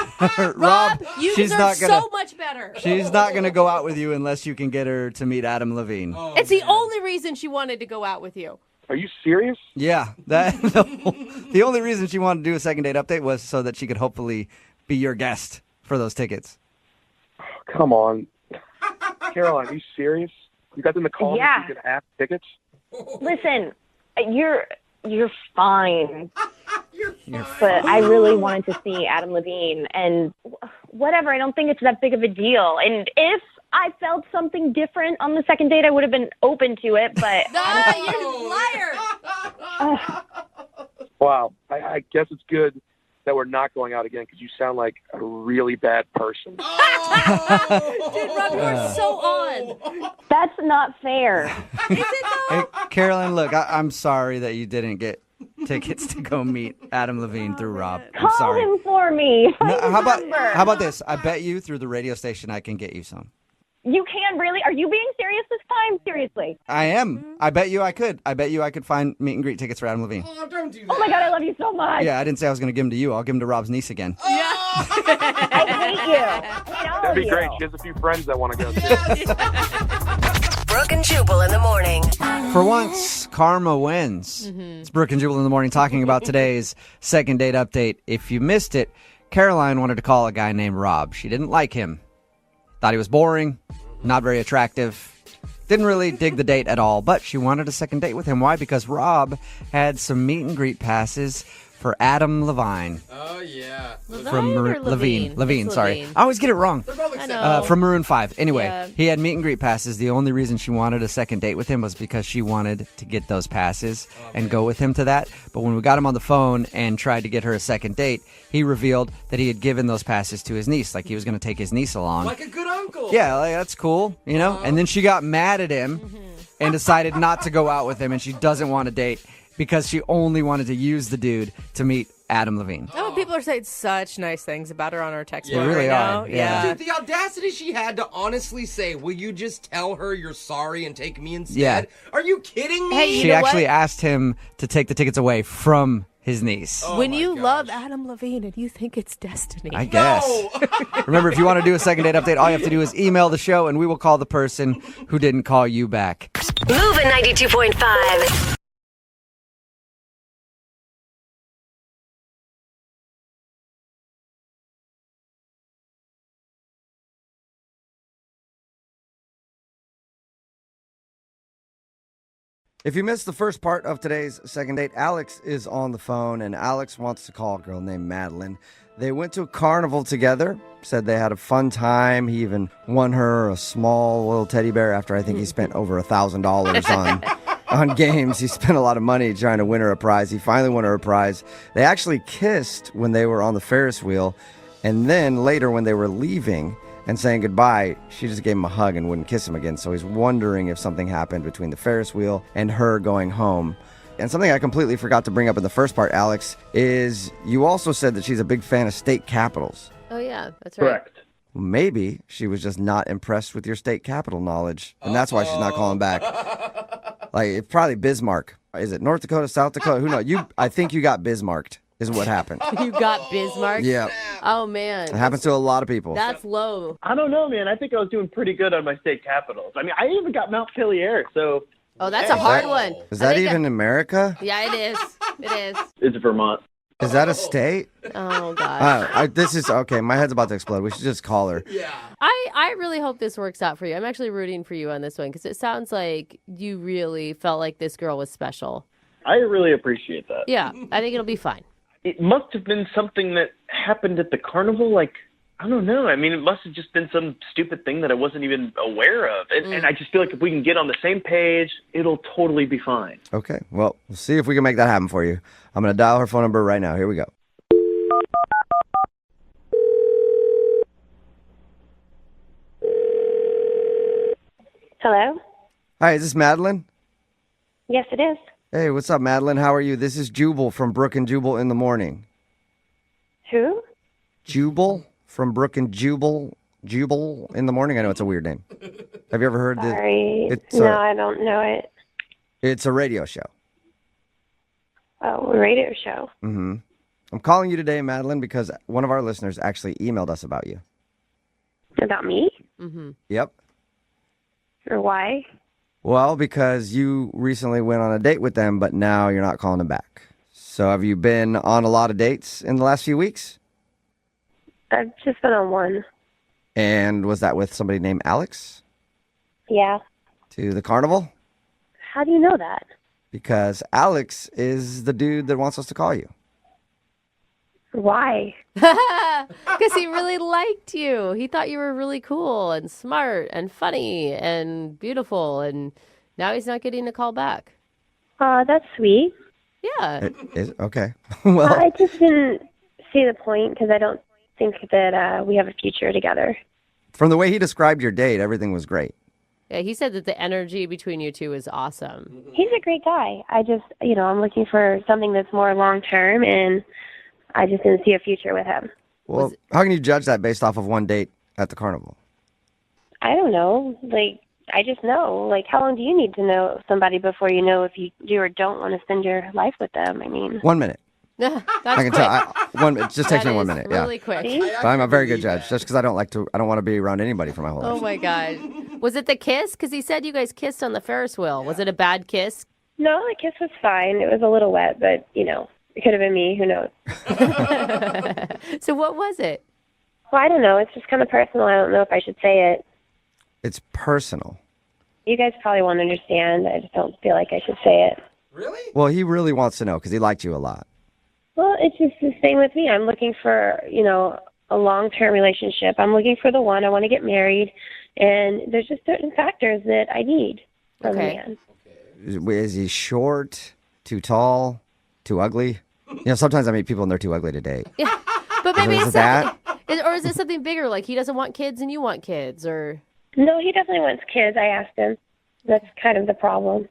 Rob, you she's deserve not gonna, so much better. She's not going to go out with you unless you can get her to meet Adam Levine. Oh, it's the only reason she wanted to go out with you. Are you serious? Yeah. The only reason she wanted to do a second date update was so that she could hopefully be your guest for those tickets. Come on. Caroline, are you serious? You got them to call me so you could have tickets? Listen, you're fine. But I really wanted to see Adam Levine, and whatever, I don't think it's that big of a deal. And if I felt something different on the second date, I would have been open to it, but... You liar! Wow. I guess it's good that we're not going out again because you sound like a really bad person. Dude, Rob, you are so on. That's not fair. Is it though? Hey, Carolyn, look, I'm sorry that you didn't get tickets to go meet Adam Levine through Rob. I'm Call sorry. him for me. No, Find his number. how about this? I bet you through the radio station I can get you some. You can really? Are you being serious this time? Seriously? I am. I bet you I could. I bet you I could find meet and greet tickets for Adam Levine. Oh, don't do that. Oh my God, I love you so much. Yeah, I didn't say I was going to give them to you. I'll give them to Rob's niece again. I hate you. I hate all That'd be of great. you. She has a few friends that want to go too. Brooke and Jubal in the morning. For once, karma wins. It's Brooke and Jubal in the morning talking about today's second date update. If you missed it, Caroline wanted to call a guy named Rob. She didn't like him. Thought he was boring, not very attractive. Didn't really dig the date at all, but she wanted a second date with him. Why? Because Rob had some meet and greet passes for Adam Levine. Oh, yeah. From Levine? Levine, It's sorry. Levine. I always get it wrong. They're both I acceptable. know. From Maroon 5. Anyway, Yeah. he had meet and greet passes. The only reason she wanted a second date with him was because she wanted to get those passes and go with him to that. But when we got him on the phone and tried to get her a second date, he revealed that he had given those passes to his niece. Like he was going to take his niece along. Like a good uncle. Yeah, like, that's cool, you know? And then she got mad at him and decided not to go out with him, and she doesn't want to date because she only wanted to use the dude to meet Adam Levine. Oh, people are saying such nice things about her on our text Yeah. board They really right are, now. yeah. Dude, the audacity she had to honestly say, will you just tell her you're sorry and take me instead? Yeah. Are you kidding me? Hey, you She know actually what? asked him to take the tickets away from his niece. Oh When my you gosh. love Adam Levine and you think it's destiny. I guess. Remember, if you want to do a second date update, all you have to do is email the show and we will call the person who didn't call you back. Moving 92.5. If you missed the first part of today's second date, Alex is on the phone, and Alex wants to call a girl named Madeline. They went to a carnival together, said they had a fun time. He even won her a small little teddy bear after I think he spent over $1,000 on games. He spent a lot of money trying to win her a prize. He finally won her a prize. They actually kissed when they were on the Ferris wheel, and then later when they were leaving and saying goodbye, she just gave him a hug and wouldn't kiss him again. So he's wondering if something happened between the Ferris wheel and her going home. And something I completely forgot to bring up in the first part, Alex, is you also said that she's a big fan of state capitals. Oh, yeah, that's right. Correct. Maybe she was just not impressed with your state capital knowledge, and that's why she's not calling back. Like, it's probably Bismarck. Is it North Dakota, South Dakota? Who knows? I think you got Bismarcked, is what happened. You got Bismarck? Yeah. Oh, man. It happens to a lot of people. That's low. I don't know, man. I think I was doing pretty good on my state capitals. I mean, I even got Mount Pillier, so Oh, that's a hard one. Is I that think even America? Yeah, it is. It is. it's Vermont. Is that a state? Oh, gosh. This is okay. My head's about to explode. We should just call her. I really hope this works out for you. I'm actually rooting for you on this one because it sounds like you really felt like this girl was special. I really appreciate that. Yeah, I think it'll be fine. It must have been something that happened at the carnival. Like, I don't know. I mean, it must have just been some stupid thing that I wasn't even aware of. And I just feel like if we can get on the same page, it'll totally be fine. Okay. Well, we'll see if we can make that happen for you. I'm going to dial her phone number right now. Here we go. Hello? Hi, is this Madeline? Yes, it is. Hey, what's up, Madeline? How are you? This is Jubal from Brooke and Jubal in the morning. Who? Jubal from Brooke and Jubal in the morning. I know it's a weird name. Have you ever heard this? Sorry. It's No, I don't know it. It's a radio show. Oh, a radio show. Mm-hmm. I'm calling you today, Madeline, because one of our listeners actually emailed us about you. About me? Mm-hmm. Yep. Or why? Well, because you recently went on a date with them, but now you're not calling them back. So have you been on a lot of dates in the last few weeks? I've just been on one. And was that with somebody named Alex? Yeah. To the carnival? How do you know that? Because Alex is the dude that wants us to call you. Why? Because he really liked you. He thought you were really cool and smart and funny and beautiful. And now he's not getting a call back. That's sweet. Yeah. Okay. Well, I just didn't see the point because I don't think that we have a future together. from the way he described your date, everything was great. Yeah, he said that the energy between you two is awesome. He's a great guy. I just, I'm looking for something that's more long-term, and I just didn't see a future with him. Well, how can you judge that based off of one date at the carnival? I don't know. I just know. How long do you need to know somebody before you know if you do or don't want to spend your life with them? 1 minute. That's I can quick. tell. It just takes me 1 minute. Really yeah. quick. But I'm a very good judge, just because I don't want to be around anybody for my whole life. Oh my God. Was it the kiss? Because he said you guys kissed on the Ferris wheel. Was it a bad kiss? No, the kiss was fine. It was a little wet, but, it could have been me. Who knows? So what was it? Well, I don't know. It's just kind of personal. I don't know if I should say it. It's personal. You guys probably won't understand. I just don't feel like I should say it. Well, he really wants to know because he liked you a lot. Well, it's just the same with me. I'm looking for, a long-term relationship. I'm looking for the one. I want to get married. And there's just certain factors that I need from a man. Is he short, too tall, too ugly? Sometimes I meet people and they're too ugly to date. Yeah, but maybe Is it's it that? or is it something bigger? Like he doesn't want kids and you want kids, or? No, he definitely wants kids. I asked him. That's kind of the problem.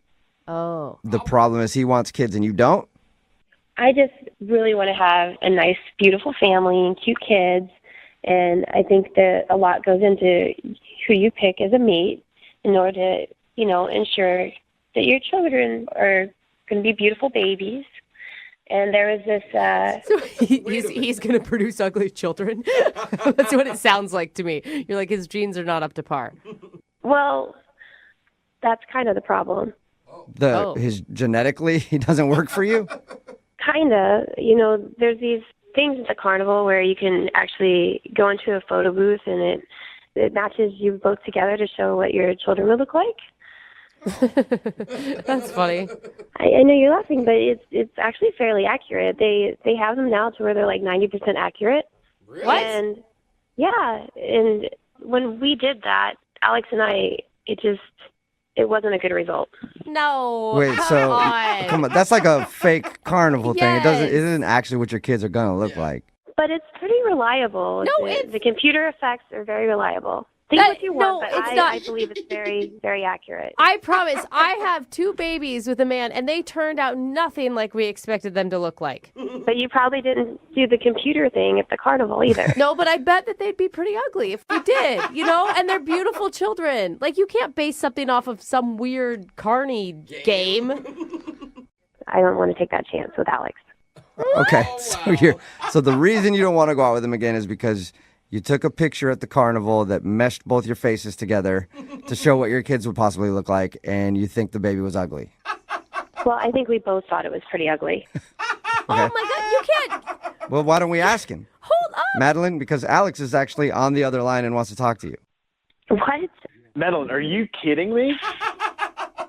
Oh. The problem is he wants kids and you don't? I just really want to have a nice, beautiful family and cute kids. And I think that a lot goes into who you pick as a mate in order to, ensure that your children are going to be beautiful babies. And there was this... So he's going to produce ugly children? That's what it sounds like to me. You're like, his genes are not up to par. Well, that's kind of the problem. His genetically, he doesn't work for you? Kind of. There's these things at the carnival where you can actually go into a photo booth and it matches you both together to show what your children would look like. That's funny. I know you're laughing, but it's actually fairly accurate. They have them now to where they're like 90% accurate. Really? What? And yeah, and when we did that, Alex and I, it wasn't a good result. No. Wait, come on, that's like a fake carnival thing. It isn't actually what your kids are gonna look like. But it's pretty reliable. No, the computer effects are very reliable. Think what you want, but I believe it's very, very accurate. I promise. I have 2 babies with a man, and they turned out nothing like we expected them to look like. But you probably didn't do the computer thing at the carnival either. No, but I bet that they'd be pretty ugly if we did, and they're beautiful children. Like, you can't base something off of some weird carny game. I don't want to take that chance with Alex. Okay, so the reason you don't want to go out with him again is because you took a picture at the carnival that meshed both your faces together to show what your kids would possibly look like, and you think the baby was ugly. Well, I think we both thought it was pretty ugly. Okay. Oh my God, you can't. Well, why don't we ask him? Hold up. Madeline, because Alex is actually on the other line and wants to talk to you. What? Madeline, are you kidding me?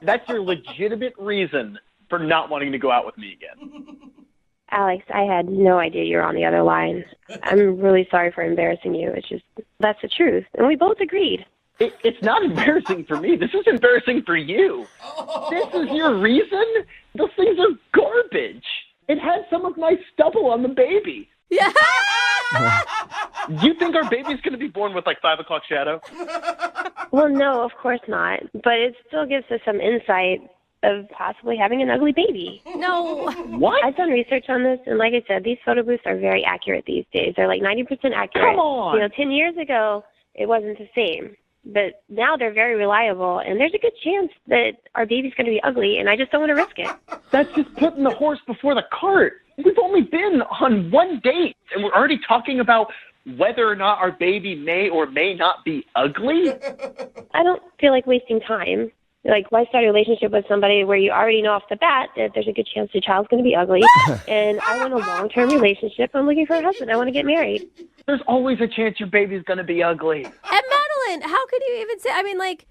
That's your legitimate reason for not wanting to go out with me again. Alex, I had no idea you were on the other line. I'm really sorry for embarrassing you. That's the truth. And we both agreed. It's not embarrassing for me. This is embarrassing for you. This is your reason? Those things are garbage. It had some of my stubble on the baby. Yeah. You think our baby's going to be born with 5 o'clock shadow? Well, no, of course not. But it still gives us some insight of possibly having an ugly baby. No. What? I've done research on this, and like I said, these photo booths are very accurate these days. They're like 90% accurate. Come on. 10 years ago, it wasn't the same. But now they're very reliable, and there's a good chance that our baby's going to be ugly, and I just don't want to risk it. That's just putting the horse before the cart. We've only been on one date, and we're already talking about whether or not our baby may or may not be ugly. I don't feel like wasting time. Why start a relationship with somebody where you already know off the bat that there's a good chance your child's going to be ugly? And I want a long-term relationship. I'm looking for a husband. I want to get married. There's always a chance your baby's going to be ugly. And Madeline, how could you even say,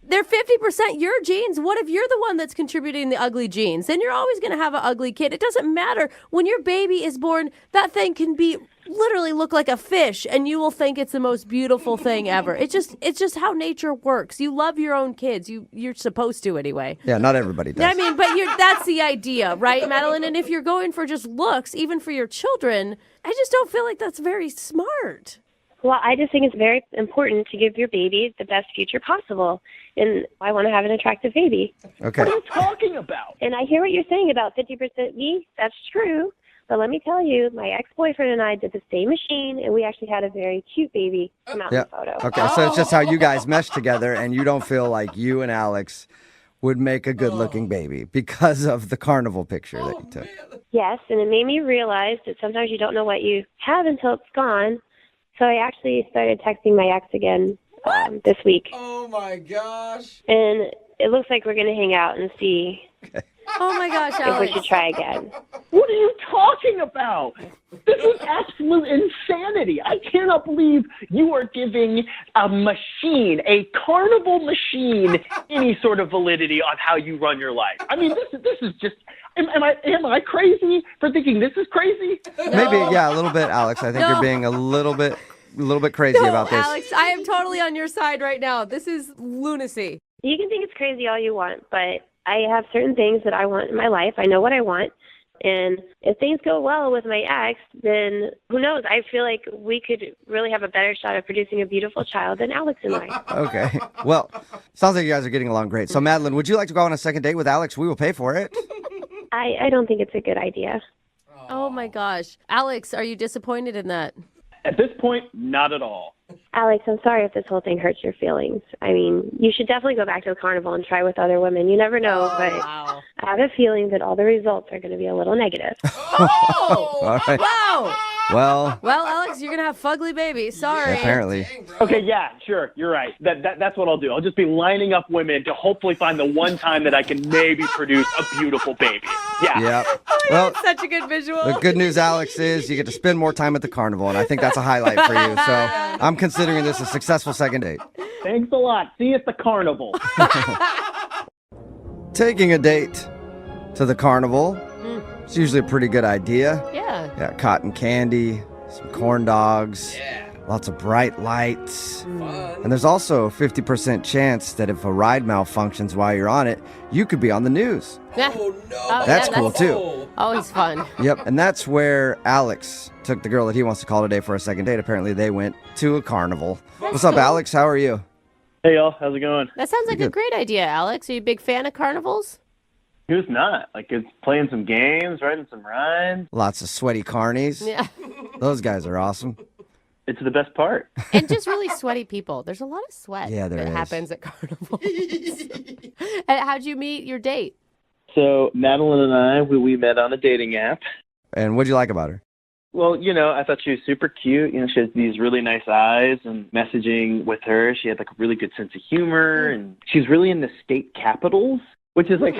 they're 50% your genes. What if you're the one that's contributing the ugly genes? Then you're always going to have an ugly kid. It doesn't matter. When your baby is born, that thing can be literally look like a fish, and you will think it's the most beautiful thing ever. It's just how nature works. You love your own kids. You're supposed to anyway. Yeah, not everybody does. But that's the idea, right, Madeline? And if you're going for just looks, even for your children, I just don't feel like that's very smart. Well, I just think it's very important to give your baby the best future possible. And I want to have an attractive baby. Okay. What are you talking about? And I hear what you're saying about 50% me. That's true. But let me tell you, my ex-boyfriend and I did the same machine, and we actually had a very cute baby come out in the photo. Okay, so it's just how you guys mesh together, and you don't feel like you and Alex would make a good-looking baby because of the carnival picture that you took. Yes, and it made me realize that sometimes you don't know what you have until it's gone. So I actually started texting my ex again this week. Oh, my gosh. And it looks like we're going to hang out and see Oh my gosh, if Alex. we should try again. What are you talking about? This is absolute insanity. I cannot believe you are giving a machine, a carnival machine, any sort of validity on how you run your life. I mean, this is just. Am I crazy for thinking this is crazy? Maybe, yeah, a little bit, Alex. I think you're being a little bit crazy about this. Alex, I am totally on your side right now. This is lunacy. You can think it's crazy all you want, but I have certain things that I want in my life. I know what I want. And if things go well with my ex, then who knows? I feel like we could really have a better shot of producing a beautiful child than Alex and I. Okay. Well, sounds like you guys are getting along great. So, Madeline, would you like to go on a second date with Alex? We will pay for it. I don't think it's a good idea. Oh my gosh. Alex, are you disappointed in that? At this point, not at all. Alex, I'm sorry if this whole thing hurts your feelings. I mean, you should definitely go back to the carnival and try with other women. You never know, but I have a feeling that all the results are going to be a little negative. All right. Wow. Well, Alex, you're going to have fugly babies. Sorry. apparently. Okay, yeah, sure, you're right. That's what I'll do. I'll just be lining up women to hopefully find the one time that I can maybe produce a beautiful baby. Yeah. Yep. Oh, Well, that's such a good visual. the good news, Alex, is you get to spend more time at the carnival, and I think that's a highlight for you. So I'm considering this a successful second date. Thanks a lot. See you at the carnival. Taking a date to the carnival, it's usually a pretty good idea. Yeah. Yeah, cotton candy, some corn dogs, lots of bright lights. And there's also a 50% chance that if a ride malfunctions while you're on it, you could be on the news. Yeah. Oh, no. That's cool, too. Always fun. Yep, and that's where Alex took the girl that he wants to call today for a second date. Apparently, they went to a carnival. What's up, Alex? How are you? Hey, y'all. How's it going? That sounds like a great idea, Alex. Are you a big fan of carnivals? Who's not? Like, it's playing some games, riding some rides. Lots of sweaty carnies. Yeah. Those guys are awesome. It's the best part. And just really sweaty people. There's a lot of sweat Yeah, there that is. happens at carnivals. And how'd you meet your date? So, Madeline and I, we met on a dating app. And what'd you like about her? Well, I thought she was super cute. She has these really nice eyes, and messaging with her, she had like a really good sense of humor, and she's really into state capitals, which is like,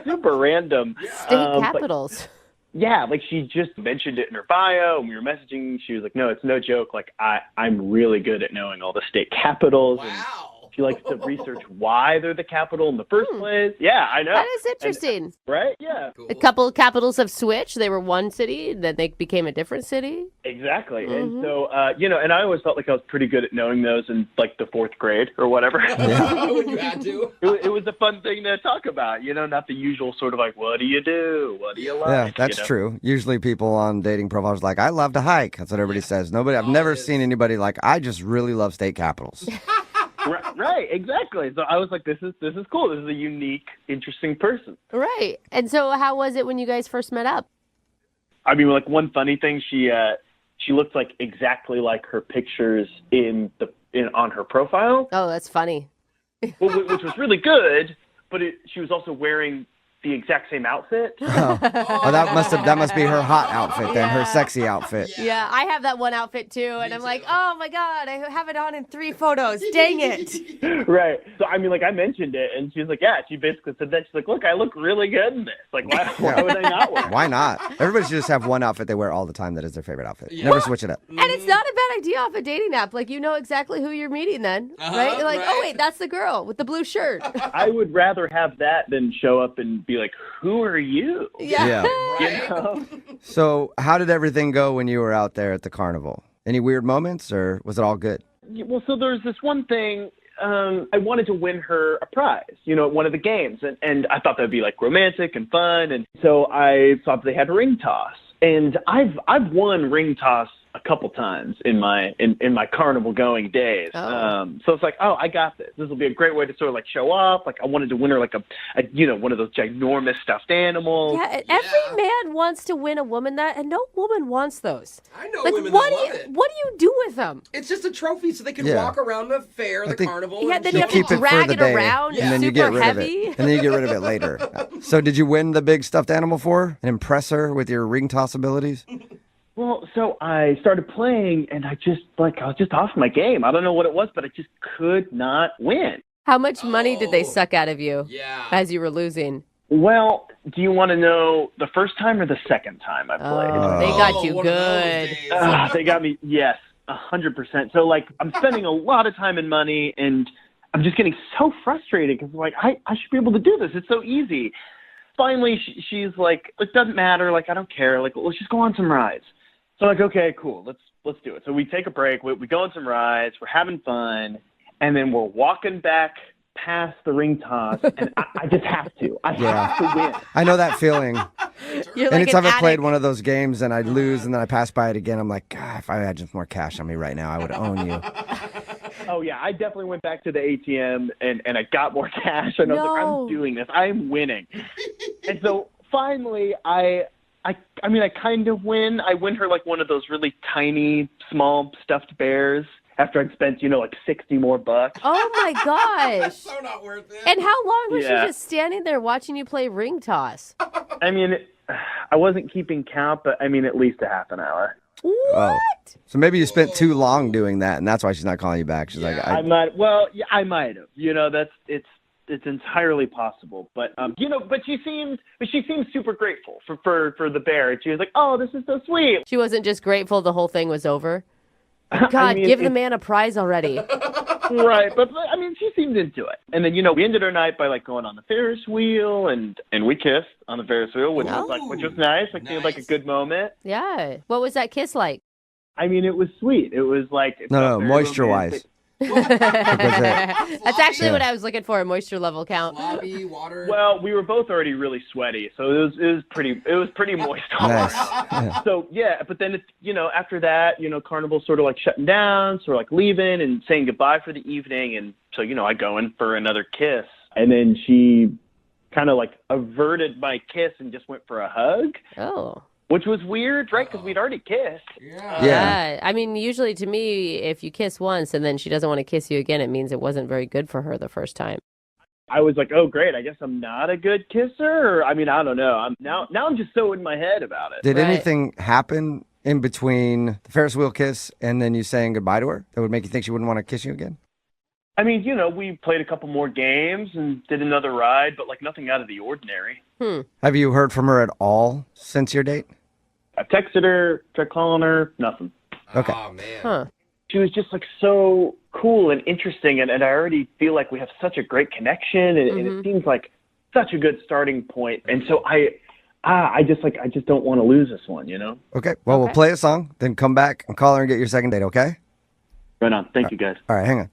super random. State capitals. Yeah, like she just mentioned it in her bio, and we were messaging. She was like, no, it's no joke. Like, I'm really good at knowing all the state capitals. Wow. And she likes to research why they're the capital in the first place. Yeah, I know. That is interesting. Right? Yeah. A couple of capitals have switched. They were one city, then they became a different city. Exactly. And so, and I always felt like I was pretty good at knowing those in like the fourth grade or whatever. When you had to. It was a fun thing to talk about, not the usual sort of like, what do you do? What do you like? Yeah, that's true. Usually people on dating profiles are like, I love to hike. That's what everybody says. I've never seen anybody like, I just really love state capitals. Right, exactly. So I was like, this is cool. This is a unique, interesting person. Right. And so how was it when you guys first met up? I mean, like one funny thing, she looked like exactly like her pictures on her profile. Oh, that's funny. Which was really good, but she was also wearing the exact same outfit. Oh, that must be her hot outfit then, her sexy outfit. Yeah, I have that one outfit too, and I'm like, oh my God, I have it on in 3 photos. Dang it. Right. So, I mean, like I mentioned it, and she was like, yeah, she basically said that. She's like, look, I look really good in this. Like, why would I not wear it? Why not? Everybody should just have one outfit they wear all the time that is their favorite outfit. Never switch it up. And it's not a bad idea off a dating app. Like, you know exactly who you're meeting then, right? You're like, oh wait, that's the girl with the blue shirt. I would rather have that than show up and be like, who are you? Yeah. So how did everything go when you were out there at the carnival? Any weird moments, or was it all good? Well, so there's this one thing. I wanted to win her a prize, at one of the games. And I thought that'd be like romantic and fun. And so I thought they had ring toss. And I've won ring toss a couple times in my carnival going days. So it's like, oh, I got this. This will be a great way to sort of like show off. Like I wanted to win her like a one of those ginormous stuffed animals. Yeah, and every man wants to win a woman that, and no woman wants those. I know like, women what that do love you, it. What do you do with them? It's just a trophy so they can Yeah. walk around the fair, the carnival. Yeah, and then you have Keep to it for drag the it day, around. and then It's you get super rid heavy. of it, and then you get rid of it later. So, did you win the big stuffed animal for her and impress her with your ring toss abilities? Well, so I started playing, and I was just off my game. I don't know what it was, but I just could not win. How much money did they suck out of you as you were losing? Well, do you want to know the first time or the second time I played? They got you good. They got me, yes, 100%. So, like, I'm spending a lot of time and money, and I'm just getting so frustrated because, like, I should be able to do this. It's so easy. Finally, she's like, it doesn't matter. Like, I don't care. Like, let's just go on some rides. So I'm like, okay, cool. Let's do it. So we take a break. We go on some rides. We're having fun. And then we're walking back past the ring toss. And I just have to. I have to win. I know that feeling. You're like Anytime an I played addict. one of those games and I'd lose and then I pass by it again, I'm like, God, if I had just more cash on me right now, I would own you. Oh, yeah. I definitely went back to the ATM and I got more cash. And I was like, I'm doing this. I'm winning. And so finally, I kind of win. I win her like one of those really tiny, small stuffed bears after I'd spent, like $60 more. Oh my gosh. So not worth it. And how long was she Yeah. just standing there watching you play ring toss? I mean, I wasn't keeping count, but I mean, at least a half an hour. What? Oh. So maybe you spent too long doing that, and that's why she's not calling you back. She's like, I might have. It's entirely possible. But but she seemed super grateful for the bear. And she was like, "Oh, this is so sweet." She wasn't just grateful the whole thing was over? God, give the man a prize already. Right, but I mean, she seemed into it. And then we ended our night by like going on the Ferris wheel, and we kissed on the Ferris wheel, which was nice. Like seemed like a good moment. Yeah. What was that kiss like? I mean, it was sweet. It was like no, moisture-wise. That's actually what I was looking for, a moisture level count. Sloppy, water. Well, we were both already really sweaty, so it was pretty moist all Nice. around. Yeah. So yeah, but then it's after that, Carnival's sort of like shutting down, so we're like leaving and saying goodbye for the evening, and so I go in for another kiss, and then she kind of like averted my kiss and just went for a hug. Oh. Which was weird, right? Because we'd already kissed. Yeah. I mean, usually to me, if you kiss once and then she doesn't want to kiss you again, it means it wasn't very good for her the first time. I was like, oh, great. I guess I'm not a good kisser. Or, I mean, I don't know. Now I'm just so in my head about it. Did anything happen in between the Ferris wheel kiss and then you saying goodbye to her that would make you think she wouldn't want to kiss you again? I mean, we played a couple more games and did another ride, but like nothing out of the ordinary. Have you heard from her at all since your date? I texted her, tried calling her, nothing. Okay. Oh, man. Huh. She was just like so cool and interesting, and I already feel like we have such a great connection, and it seems like such a good starting point. And so I just don't want to lose this one, Okay. Well, we'll play a song, then come back and call her and get your second date, okay? Right on. Thank you, guys. All right, hang on.